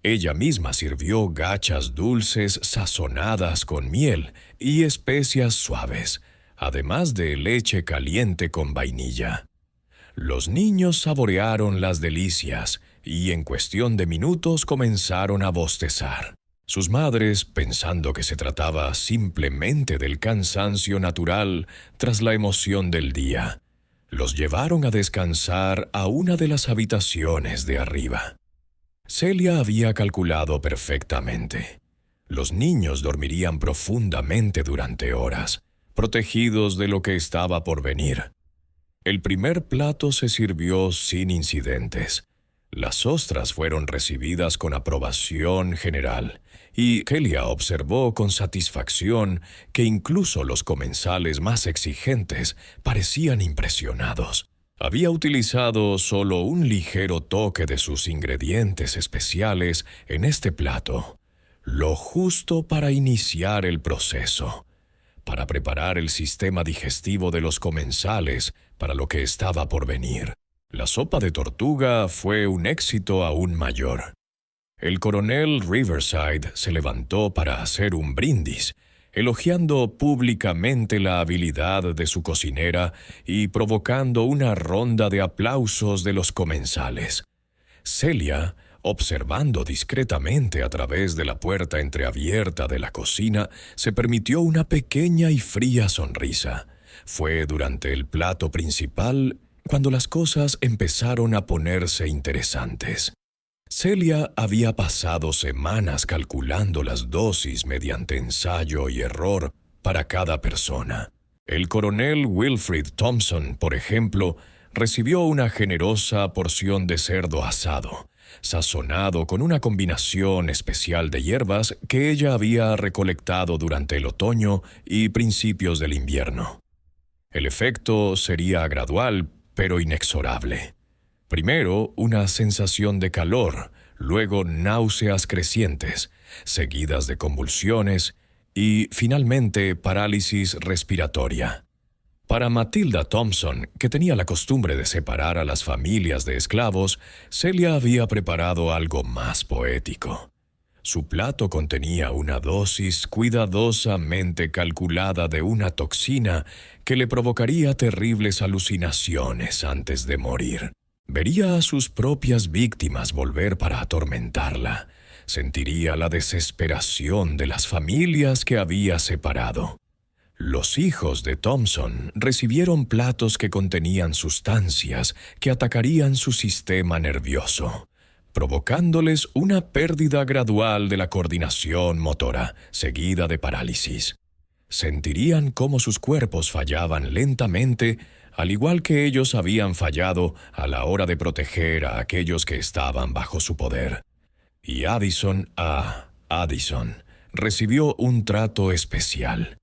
Speaker 1: Ella misma sirvió gachas dulces sazonadas con miel y especias suaves, además de leche caliente con vainilla. Los niños saborearon las delicias y en cuestión de minutos comenzaron a bostezar. Sus madres, pensando que se trataba simplemente del cansancio natural tras la emoción del día, los llevaron a descansar a una de las habitaciones de arriba. Celia había calculado perfectamente. Los niños dormirían profundamente durante horas, protegidos de lo que estaba por venir. El primer plato se sirvió sin incidentes. Las ostras fueron recibidas con aprobación general, y Celia observó con satisfacción que incluso los comensales más exigentes parecían impresionados. Había utilizado solo un ligero toque de sus ingredientes especiales en este plato, lo justo para iniciar el proceso, para preparar el sistema digestivo de los comensales para lo que estaba por venir. La sopa de tortuga fue un éxito aún mayor. El coronel Riverside se levantó para hacer un brindis, elogiando públicamente la habilidad de su cocinera y provocando una ronda de aplausos de los comensales. Celia, observando discretamente a través de la puerta entreabierta de la cocina, se permitió una pequeña y fría sonrisa. Fue durante el plato principal cuando las cosas empezaron a ponerse interesantes. Celia había pasado semanas calculando las dosis mediante ensayo y error para cada persona. El coronel Wilfrid Thompson, por ejemplo, recibió una generosa porción de cerdo asado, sazonado con una combinación especial de hierbas que ella había recolectado durante el otoño y principios del invierno. El efecto sería gradual, pero inexorable. Primero, una sensación de calor, luego náuseas crecientes, seguidas de convulsiones y, finalmente, parálisis respiratoria. Para Matilda Thompson, que tenía la costumbre de separar a las familias de esclavos, Celia había preparado algo más poético. Su plato contenía una dosis cuidadosamente calculada de una toxina que le provocaría terribles alucinaciones antes de morir. Vería a sus propias víctimas volver para atormentarla. Sentiría la desesperación de las familias que había separado. Los hijos de Thompson recibieron platos que contenían sustancias que atacarían su sistema nervioso, provocándoles una pérdida gradual de la coordinación motora, seguida de parálisis. Sentirían cómo sus cuerpos fallaban lentamente, al igual que ellos habían fallado a la hora de proteger a aquellos que estaban bajo su poder. Y Addison recibió un trato especial.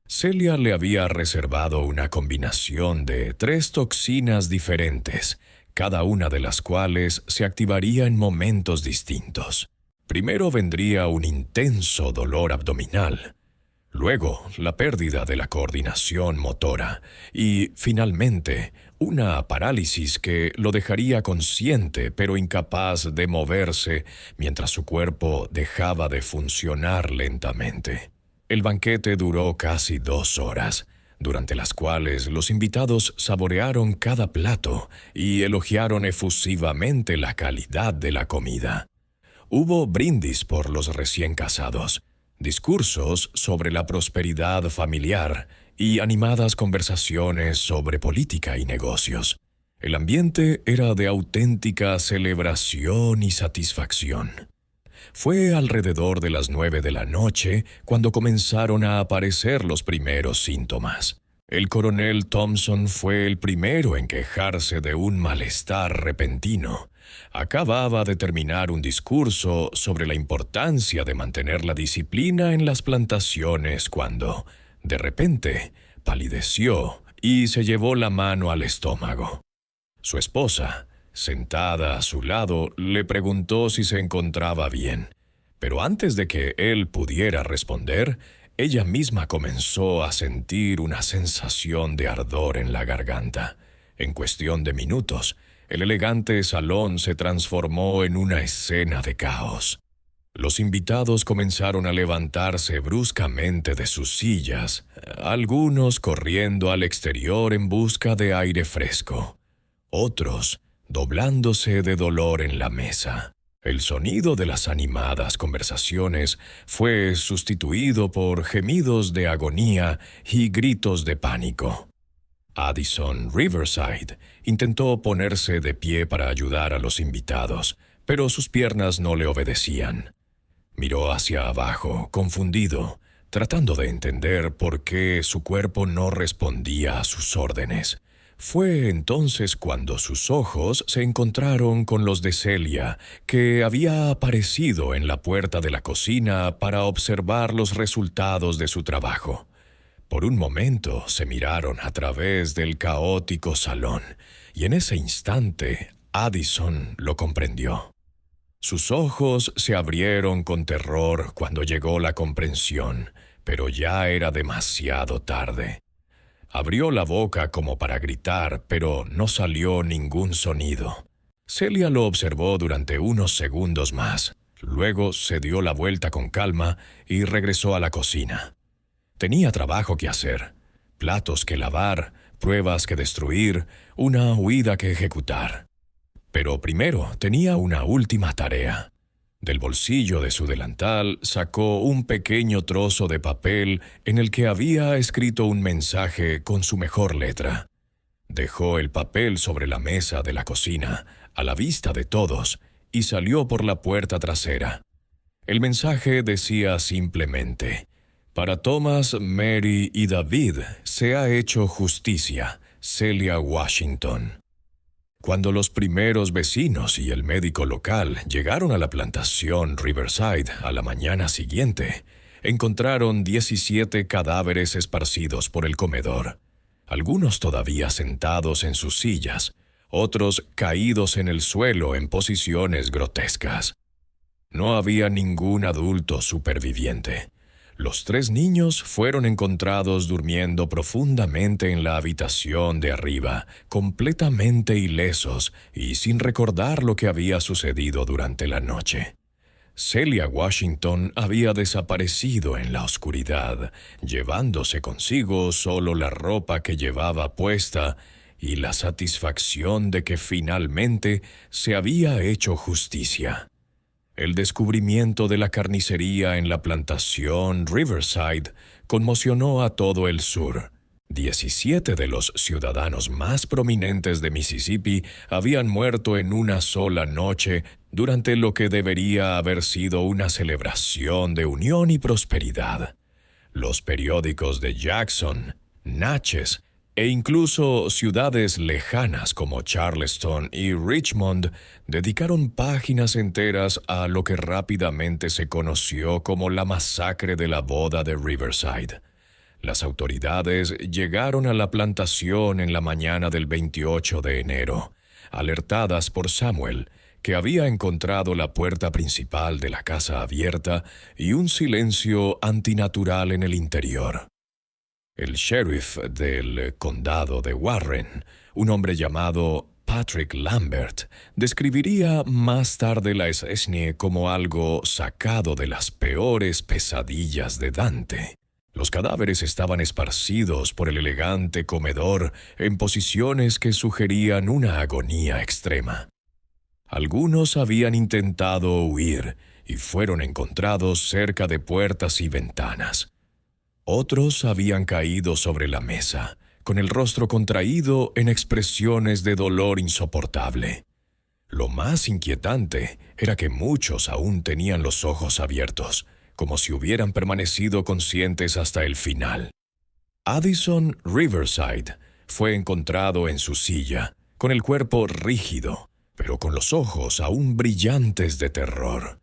Speaker 1: Celia le había reservado una combinación de 3 toxinas diferentes, cada una de las cuales se activaría en momentos distintos. Primero vendría un intenso dolor abdominal, luego la pérdida de la coordinación motora y, finalmente, una parálisis que lo dejaría consciente pero incapaz de moverse mientras su cuerpo dejaba de funcionar lentamente. El banquete duró casi 2 horas, durante las cuales los invitados saborearon cada plato y elogiaron efusivamente la calidad de la comida. Hubo brindis por los recién casados, discursos sobre la prosperidad familiar y animadas conversaciones sobre política y negocios. El ambiente era de auténtica celebración y satisfacción. Fue alrededor de las 9 de la noche cuando comenzaron a aparecer los primeros síntomas. El coronel Thompson fue el primero en quejarse de un malestar repentino. Acababa de terminar un discurso sobre la importancia de mantener la disciplina en las plantaciones cuando, de repente, palideció y se llevó la mano al estómago. Su esposa, sentada a su lado, le preguntó si se encontraba bien, pero antes de que él pudiera responder, ella misma comenzó a sentir una sensación de ardor en la garganta. En cuestión de minutos, el elegante salón se transformó en una escena de caos. Los invitados comenzaron a levantarse bruscamente de sus sillas, algunos corriendo al exterior en busca de aire fresco, otros doblándose de dolor en la mesa. El sonido de las animadas conversaciones fue sustituido por gemidos de agonía y gritos de pánico. Addison Riverside intentó ponerse de pie para ayudar a los invitados, pero sus piernas no le obedecían. Miró hacia abajo, confundido, tratando de entender por qué su cuerpo no respondía a sus órdenes. Fue entonces cuando sus ojos se encontraron con los de Celia, que había aparecido en la puerta de la cocina para observar los resultados de su trabajo. Por un momento se miraron a través del caótico salón, y en ese instante Addison lo comprendió. Sus ojos se abrieron con terror cuando llegó la comprensión, pero ya era demasiado tarde. Abrió la boca como para gritar, pero no salió ningún sonido. Celia lo observó durante unos segundos más. Luego se dio la vuelta con calma y regresó a la cocina. Tenía trabajo que hacer, platos que lavar, pruebas que destruir, una huida que ejecutar. Pero primero tenía una última tarea. Del bolsillo de su delantal sacó un pequeño trozo de papel en el que había escrito un mensaje con su mejor letra. Dejó el papel sobre la mesa de la cocina, a la vista de todos, y salió por la puerta trasera. El mensaje decía simplemente: «Para Thomas, Mary y David se ha hecho justicia. Celia Washington». Cuando los primeros vecinos y el médico local llegaron a la plantación Riverside a la mañana siguiente, encontraron 17 cadáveres esparcidos por el comedor, algunos todavía sentados en sus sillas, otros caídos en el suelo en posiciones grotescas. No había ningún adulto superviviente. Los 3 niños fueron encontrados durmiendo profundamente en la habitación de arriba, completamente ilesos y sin recordar lo que había sucedido durante la noche. Celia Washington había desaparecido en la oscuridad, llevándose consigo solo la ropa que llevaba puesta y la satisfacción de que finalmente se había hecho justicia. El descubrimiento de la carnicería en la plantación Riverside conmocionó a todo el sur. 17 de los ciudadanos más prominentes de Mississippi habían muerto en una sola noche durante lo que debería haber sido una celebración de unión y prosperidad. Los periódicos de Jackson, Natchez e incluso ciudades lejanas como Charleston y Richmond dedicaron páginas enteras a lo que rápidamente se conoció como la masacre de la boda de Riverside. Las autoridades llegaron a la plantación en la mañana del 28 de enero, alertadas por Samuel, que había encontrado la puerta principal de la casa abierta y un silencio antinatural en el interior. El sheriff del condado de Warren, un hombre llamado Patrick Lambert, describiría más tarde la escena como algo sacado de las peores pesadillas de Dante. Los cadáveres estaban esparcidos por el elegante comedor en posiciones que sugerían una agonía extrema. Algunos habían intentado huir y fueron encontrados cerca de puertas y ventanas. Otros habían caído sobre la mesa, con el rostro contraído en expresiones de dolor insoportable. Lo más inquietante era que muchos aún tenían los ojos abiertos, como si hubieran permanecido conscientes hasta el final. Addison Riverside fue encontrado en su silla, con el cuerpo rígido, pero con los ojos aún brillantes de terror.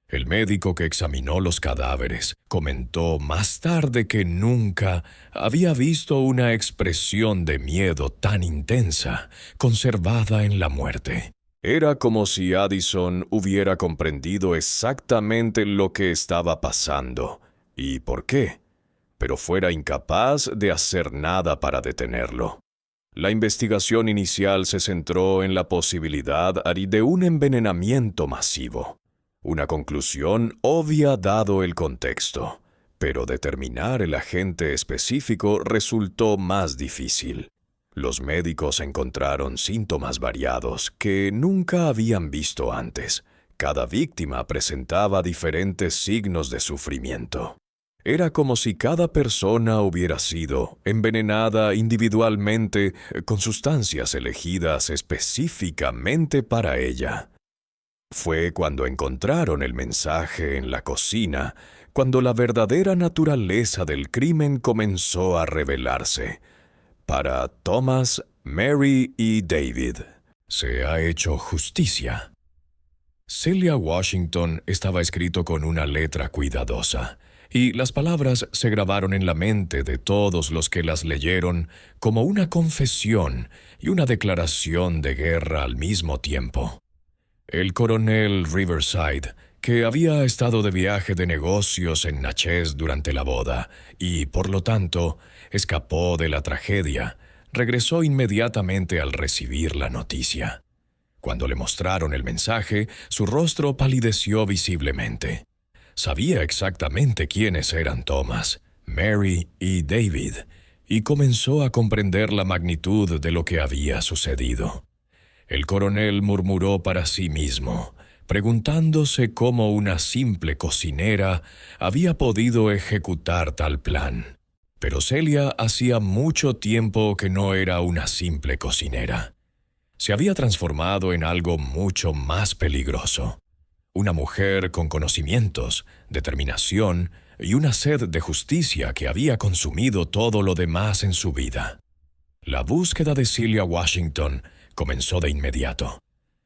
Speaker 1: El médico que examinó los cadáveres comentó más tarde que nunca había visto una expresión de miedo tan intensa, conservada en la muerte. Era como si Addison hubiera comprendido exactamente lo que estaba pasando y por qué, pero fuera incapaz de hacer nada para detenerlo. La investigación inicial se centró en la posibilidad de un envenenamiento masivo. Una conclusión obvia dado el contexto, pero determinar el agente específico resultó más difícil. Los médicos encontraron síntomas variados que nunca habían visto antes. Cada víctima presentaba diferentes signos de sufrimiento. Era como si cada persona hubiera sido envenenada individualmente con sustancias elegidas específicamente para ella. Fue cuando encontraron el mensaje en la cocina, cuando la verdadera naturaleza del crimen comenzó a revelarse. Para Thomas, Mary y David, se ha hecho justicia. Celia Washington estaba escrito con una letra cuidadosa, y las palabras se grabaron en la mente de todos los que las leyeron como una confesión y una declaración de guerra al mismo tiempo. El coronel Riverside, que había estado de viaje de negocios en Natchez durante la boda y, por lo tanto, escapó de la tragedia, regresó inmediatamente al recibir la noticia. Cuando le mostraron el mensaje, su rostro palideció visiblemente. Sabía exactamente quiénes eran Thomas, Mary y David, y comenzó a comprender la magnitud de lo que había sucedido. El coronel murmuró para sí mismo, preguntándose cómo una simple cocinera había podido ejecutar tal plan. Pero Celia hacía mucho tiempo que no era una simple cocinera. Se había transformado en algo mucho más peligroso. Una mujer con conocimientos, determinación y una sed de justicia que había consumido todo lo demás en su vida. La búsqueda de Celia Washington comenzó de inmediato.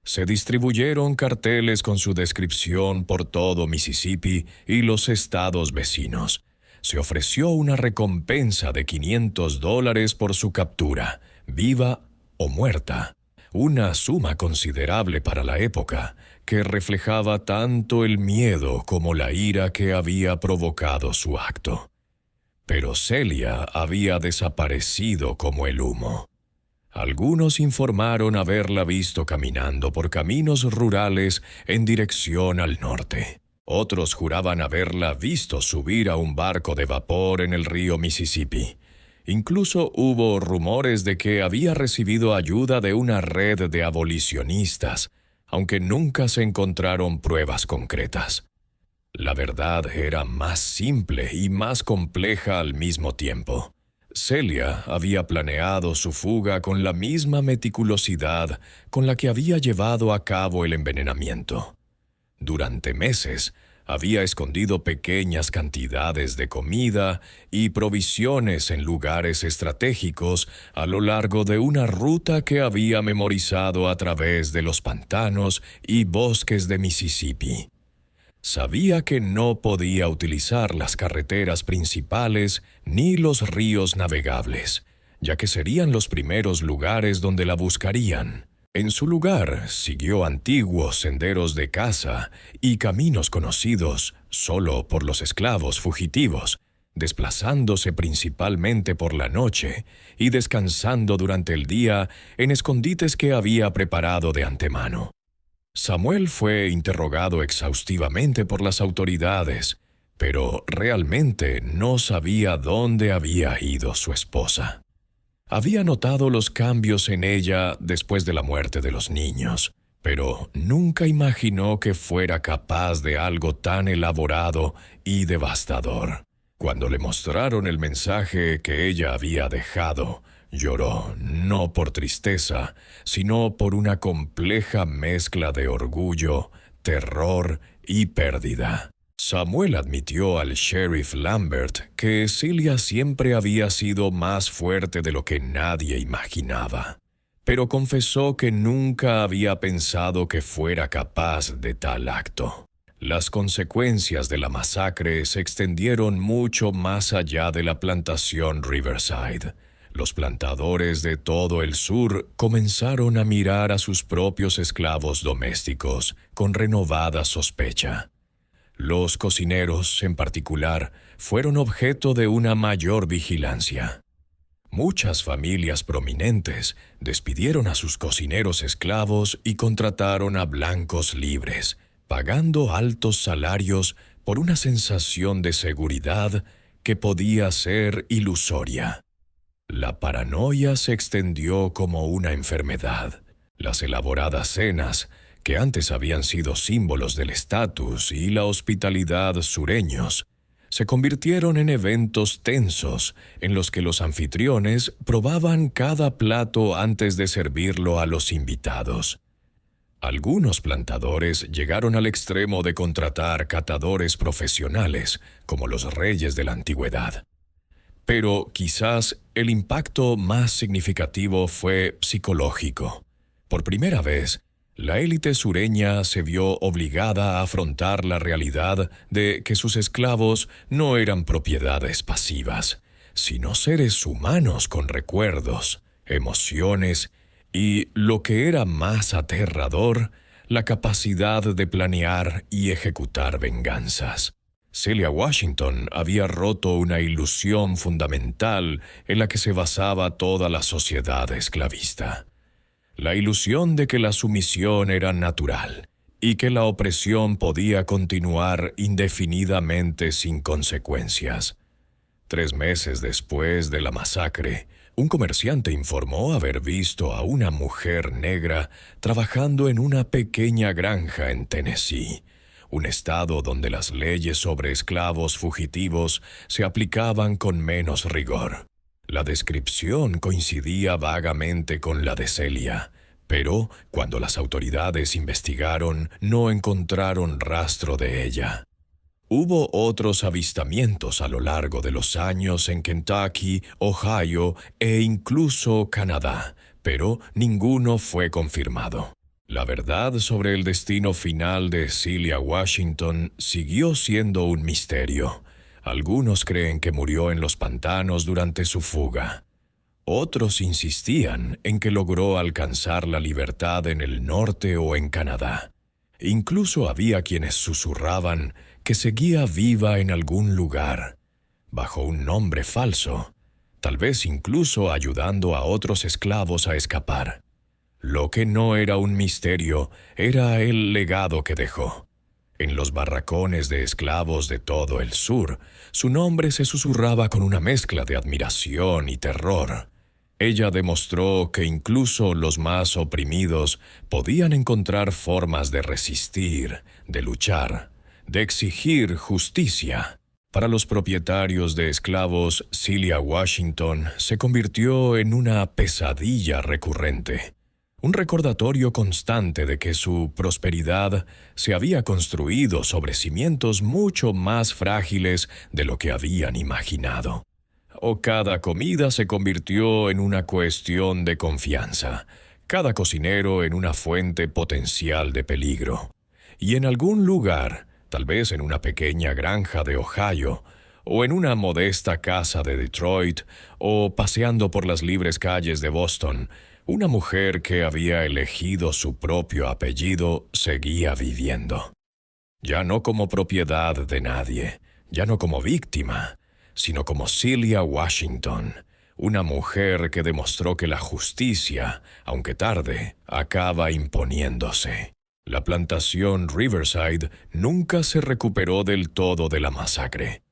Speaker 1: Se distribuyeron carteles con su descripción por todo Mississippi y los estados vecinos. Se ofreció una recompensa de $500 por su captura, viva o muerta. Una suma considerable para la época, que reflejaba tanto el miedo como la ira que había provocado su acto. Pero Celia había desaparecido como el humo. Algunos informaron haberla visto caminando por caminos rurales en dirección al norte. Otros juraban haberla visto subir a un barco de vapor en el río Mississippi. Incluso hubo rumores de que había recibido ayuda de una red de abolicionistas, aunque nunca se encontraron pruebas concretas. La verdad era más simple y más compleja al mismo tiempo. Celia había planeado su fuga con la misma meticulosidad con la que había llevado a cabo el envenenamiento. Durante meses, había escondido pequeñas cantidades de comida y provisiones en lugares estratégicos a lo largo de una ruta que había memorizado a través de los pantanos y bosques de Mississippi. Sabía que no podía utilizar las carreteras principales ni los ríos navegables, ya que serían los primeros lugares donde la buscarían. En su lugar, siguió antiguos senderos de caza y caminos conocidos solo por los esclavos fugitivos, desplazándose principalmente por la noche y descansando durante el día en escondites que había preparado de antemano. Samuel fue interrogado exhaustivamente por las autoridades, pero realmente no sabía dónde había ido su esposa. Había notado los cambios en ella después de la muerte de los niños, pero nunca imaginó que fuera capaz de algo tan elaborado y devastador. Cuando le mostraron el mensaje que ella había dejado, lloró, no por tristeza, sino por una compleja mezcla de orgullo, terror y pérdida. Samuel admitió al sheriff Lambert que Celia siempre había sido más fuerte de lo que nadie imaginaba, pero confesó que nunca había pensado que fuera capaz de tal acto. Las consecuencias de la masacre se extendieron mucho más allá de la plantación Riverside. Los plantadores de todo el sur comenzaron a mirar a sus propios esclavos domésticos con renovada sospecha. Los cocineros, en particular, fueron objeto de una mayor vigilancia. Muchas familias prominentes despidieron a sus cocineros esclavos y contrataron a blancos libres, pagando altos salarios por una sensación de seguridad que podía ser ilusoria. La paranoia se extendió como una enfermedad. Las elaboradas cenas, que antes habían sido símbolos del estatus y la hospitalidad sureños, se convirtieron en eventos tensos en los que los anfitriones probaban cada plato antes de servirlo a los invitados. Algunos plantadores llegaron al extremo de contratar catadores profesionales, como los reyes de la antigüedad. Pero quizás el impacto más significativo fue psicológico. Por primera vez, la élite sureña se vio obligada a afrontar la realidad de que sus esclavos no eran propiedades pasivas, sino seres humanos con recuerdos, emociones y, lo que era más aterrador, la capacidad de planear y ejecutar venganzas. Celia Washington había roto una ilusión fundamental en la que se basaba toda la sociedad esclavista. La ilusión de que la sumisión era natural y que la opresión podía continuar indefinidamente sin consecuencias. 3 meses después de la masacre, un comerciante informó haber visto a una mujer negra trabajando en una pequeña granja en Tennessee, un estado donde las leyes sobre esclavos fugitivos se aplicaban con menos rigor. La descripción coincidía vagamente con la de Celia, pero cuando las autoridades investigaron, no encontraron rastro de ella. Hubo otros avistamientos a lo largo de los años en Kentucky, Ohio e incluso Canadá, pero ninguno fue confirmado. La verdad sobre el destino final de Celia Washington siguió siendo un misterio. Algunos creen que murió en los pantanos durante su fuga. Otros insistían en que logró alcanzar la libertad en el norte o en Canadá. Incluso había quienes susurraban que seguía viva en algún lugar, bajo un nombre falso, tal vez incluso ayudando a otros esclavos a escapar. Lo que no era un misterio era el legado que dejó. En los barracones de esclavos de todo el sur, su nombre se susurraba con una mezcla de admiración y terror. Ella demostró que incluso los más oprimidos podían encontrar formas de resistir, de luchar, de exigir justicia. Para los propietarios de esclavos, Celia Washington se convirtió en una pesadilla recurrente. Un recordatorio constante de que su prosperidad se había construido sobre cimientos mucho más frágiles de lo que habían imaginado. O cada comida se convirtió en una cuestión de confianza, cada cocinero en una fuente potencial de peligro. Y en algún lugar, tal vez en una pequeña granja de Ohio, o en una modesta casa de Detroit, o paseando por las libres calles de Boston, una mujer que había elegido su propio apellido seguía viviendo. Ya no como propiedad de nadie, ya no como víctima, sino como Celia Washington, una mujer que demostró que la justicia, aunque tarde, acaba imponiéndose. La plantación Riverside nunca se recuperó del todo de la masacre.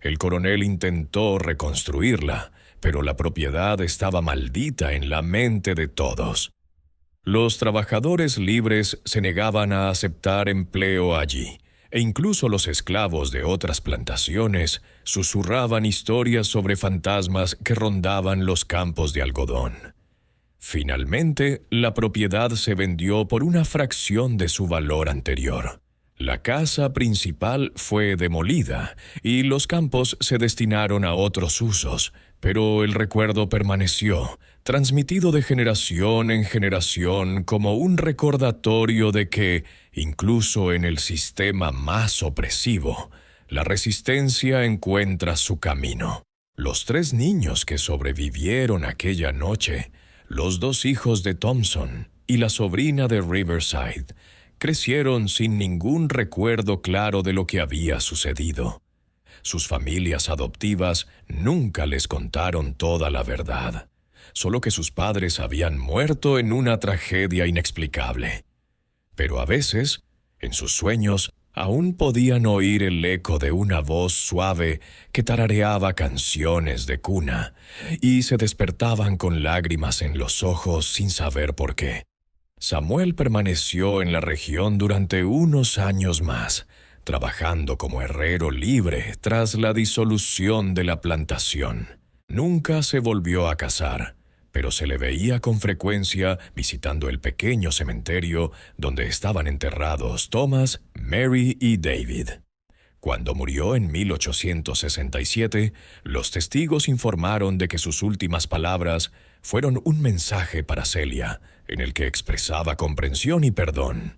Speaker 1: El coronel intentó reconstruirla, pero la propiedad estaba maldita en la mente de todos. Los trabajadores libres se negaban a aceptar empleo allí, e incluso los esclavos de otras plantaciones susurraban historias sobre fantasmas que rondaban los campos de algodón. Finalmente, la propiedad se vendió por una fracción de su valor anterior. La casa principal fue demolida y los campos se destinaron a otros usos, pero el recuerdo permaneció, transmitido de generación en generación como un recordatorio de que, incluso en el sistema más opresivo, la resistencia encuentra su camino. Los 3 niños que sobrevivieron aquella noche, los 2 hijos de Thompson y la sobrina de Riverside, crecieron sin ningún recuerdo claro de lo que había sucedido. Sus familias adoptivas nunca les contaron toda la verdad, solo que sus padres habían muerto en una tragedia inexplicable. Pero a veces, en sus sueños, aún podían oír el eco de una voz suave que tarareaba canciones de cuna, y se despertaban con lágrimas en los ojos sin saber por qué. Samuel permaneció en la región durante unos años más, trabajando como herrero libre tras la disolución de la plantación. Nunca se volvió a casar, pero se le veía con frecuencia visitando el pequeño cementerio donde estaban enterrados Thomas, Mary y David. Cuando murió en 1867, los testigos informaron de que sus últimas palabras fueron un mensaje para Celia, en el que expresaba comprensión y perdón.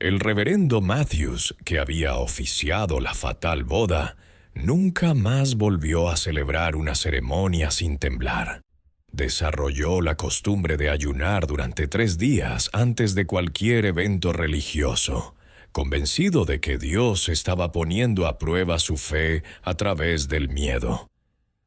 Speaker 1: El reverendo Matthews, que había oficiado la fatal boda, nunca más volvió a celebrar una ceremonia sin temblar. Desarrolló la costumbre de ayunar durante 3 días antes de cualquier evento religioso, convencido de que Dios estaba poniendo a prueba su fe a través del miedo.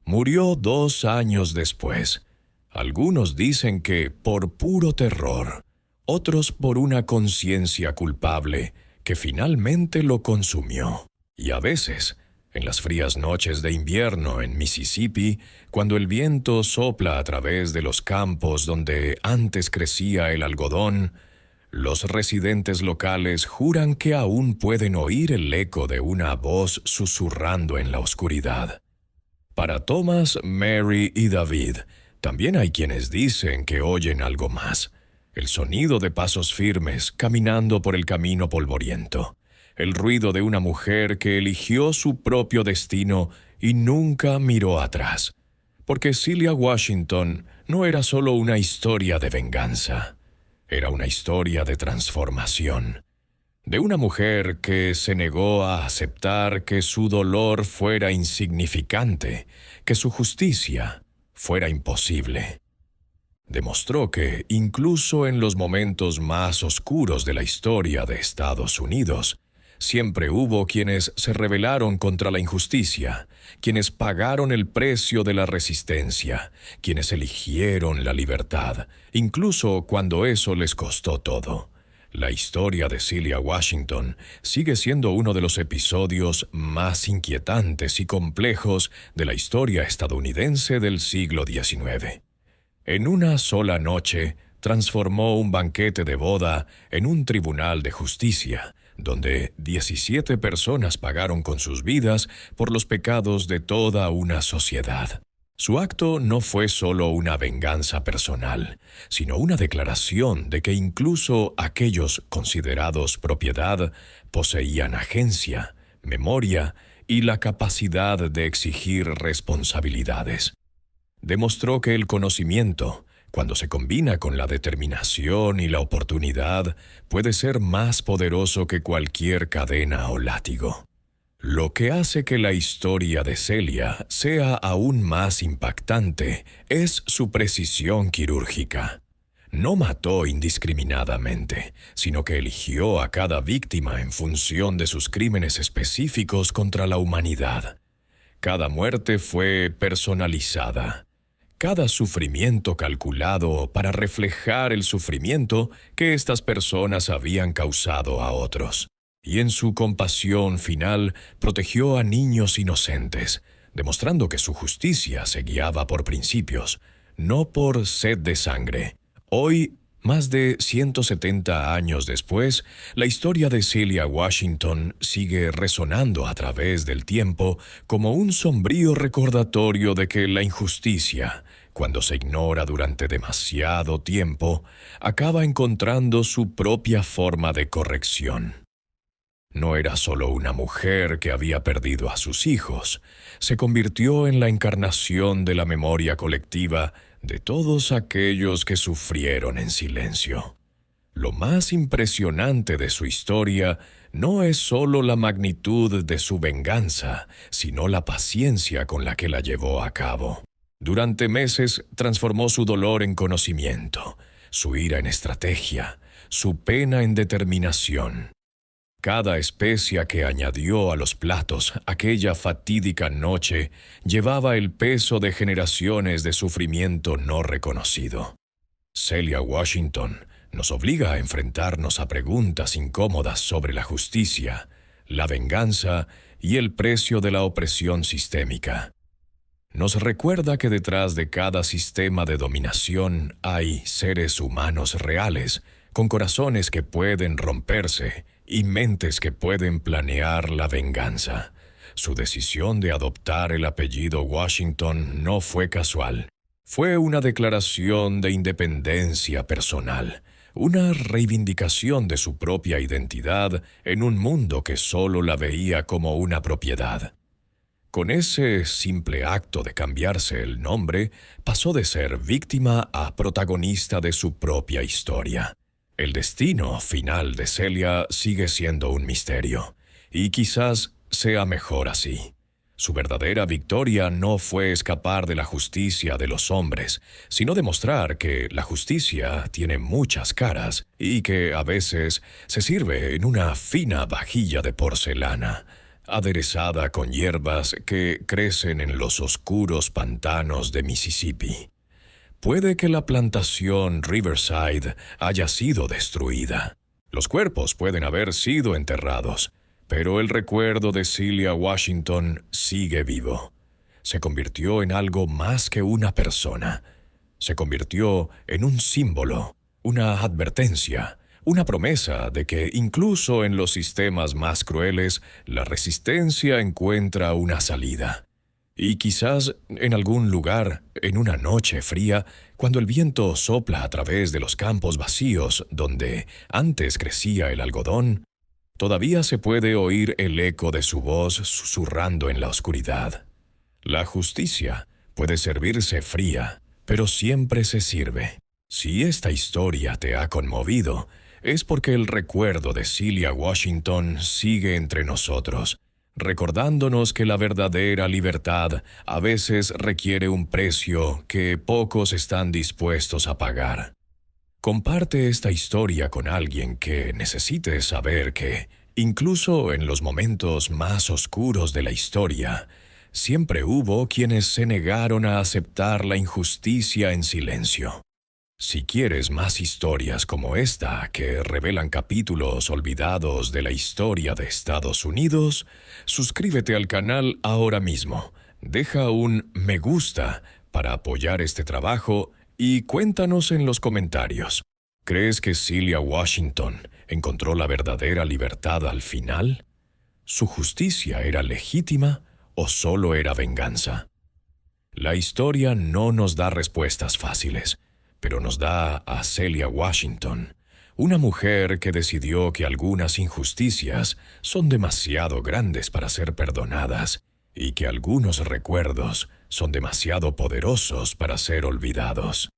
Speaker 1: Murió 2 años después. Algunos dicen que por puro terror, otros por una conciencia culpable que finalmente lo consumió. Y a veces, en las frías noches de invierno en Mississippi, cuando el viento sopla a través de los campos donde antes crecía el algodón, los residentes locales juran que aún pueden oír el eco de una voz susurrando en la oscuridad. Para Thomas, Mary y David, también hay quienes dicen que oyen algo más: el sonido de pasos firmes caminando por el camino polvoriento, el ruido de una mujer que eligió su propio destino y nunca miró atrás, porque Celia Washington no era solo una historia de venganza, era una historia de transformación, de una mujer que se negó a aceptar que su dolor fuera insignificante, que su justicia fuera imposible. Demostró que, incluso en los momentos más oscuros de la historia de Estados Unidos, siempre hubo quienes se rebelaron contra la injusticia, quienes pagaron el precio de la resistencia, quienes eligieron la libertad, incluso cuando eso les costó todo. La historia de Celia Washington sigue siendo uno de los episodios más inquietantes y complejos de la historia estadounidense del siglo XIX. En una sola noche, transformó un banquete de boda en un tribunal de justicia, donde 17 personas pagaron con sus vidas por los pecados de toda una sociedad. Su acto no fue solo una venganza personal, sino una declaración de que incluso aquellos considerados propiedad poseían agencia, memoria y la capacidad de exigir responsabilidades. Demostró que el conocimiento, cuando se combina con la determinación y la oportunidad, puede ser más poderoso que cualquier cadena o látigo. Lo que hace que la historia de Celia sea aún más impactante es su precisión quirúrgica. No mató indiscriminadamente, sino que eligió a cada víctima en función de sus crímenes específicos contra la humanidad. Cada muerte fue personalizada. Cada sufrimiento calculado para reflejar el sufrimiento que estas personas habían causado a otros. Y en su compasión final protegió a niños inocentes, demostrando que su justicia se guiaba por principios, no por sed de sangre. Hoy, más de 170 años después, la historia de Celia Washington sigue resonando a través del tiempo como un sombrío recordatorio de que la injusticia, cuando se ignora durante demasiado tiempo, acaba encontrando su propia forma de corrección. No era solo una mujer que había perdido a sus hijos, se convirtió en la encarnación de la memoria colectiva de todos aquellos que sufrieron en silencio. Lo más impresionante de su historia no es solo la magnitud de su venganza, sino la paciencia con la que la llevó a cabo. Durante meses transformó su dolor en conocimiento, su ira en estrategia, su pena en determinación. Cada especia que añadió a los platos aquella fatídica noche llevaba el peso de generaciones de sufrimiento no reconocido. Celia Washington nos obliga a enfrentarnos a preguntas incómodas sobre la justicia, la venganza y el precio de la opresión sistémica. Nos recuerda que detrás de cada sistema de dominación hay seres humanos reales, con corazones que pueden romperse y mentes que pueden planear la venganza. Su decisión de adoptar el apellido Washington no fue casual. Fue una declaración de independencia personal, una reivindicación de su propia identidad en un mundo que solo la veía como una propiedad. Con ese simple acto de cambiarse el nombre, pasó de ser víctima a protagonista de su propia historia. El destino final de Celia sigue siendo un misterio, y quizás sea mejor así. Su verdadera victoria no fue escapar de la justicia de los hombres, sino demostrar que la justicia tiene muchas caras y que a veces se sirve en una fina vajilla de porcelana, aderezada con hierbas que crecen en los oscuros pantanos de Mississippi. Puede que la plantación Riverside haya sido destruida. Los cuerpos pueden haber sido enterrados, pero el recuerdo de Celia Washington sigue vivo. Se convirtió en algo más que una persona. Se convirtió en un símbolo, una advertencia, una promesa de que incluso en los sistemas más crueles, la resistencia encuentra una salida. Y quizás en algún lugar, en una noche fría, cuando el viento sopla a través de los campos vacíos donde antes crecía el algodón, todavía se puede oír el eco de su voz susurrando en la oscuridad. La justicia puede servirse fría, pero siempre se sirve. Si esta historia te ha conmovido, es porque el recuerdo de Celia Washington sigue entre nosotros, recordándonos que la verdadera libertad a veces requiere un precio que pocos están dispuestos a pagar. Comparte esta historia con alguien que necesite saber que, incluso en los momentos más oscuros de la historia, siempre hubo quienes se negaron a aceptar la injusticia en silencio. Si quieres más historias como esta que revelan capítulos olvidados de la historia de Estados Unidos, suscríbete al canal ahora mismo, deja un me gusta para apoyar este trabajo y cuéntanos en los comentarios. ¿Crees que Celia Washington encontró la verdadera libertad al final? ¿Su justicia era legítima o solo era venganza? La historia no nos da respuestas fáciles, pero nos da a Celia Washington, una mujer que decidió que algunas injusticias son demasiado grandes para ser perdonadas y que algunos recuerdos son demasiado poderosos para ser olvidados.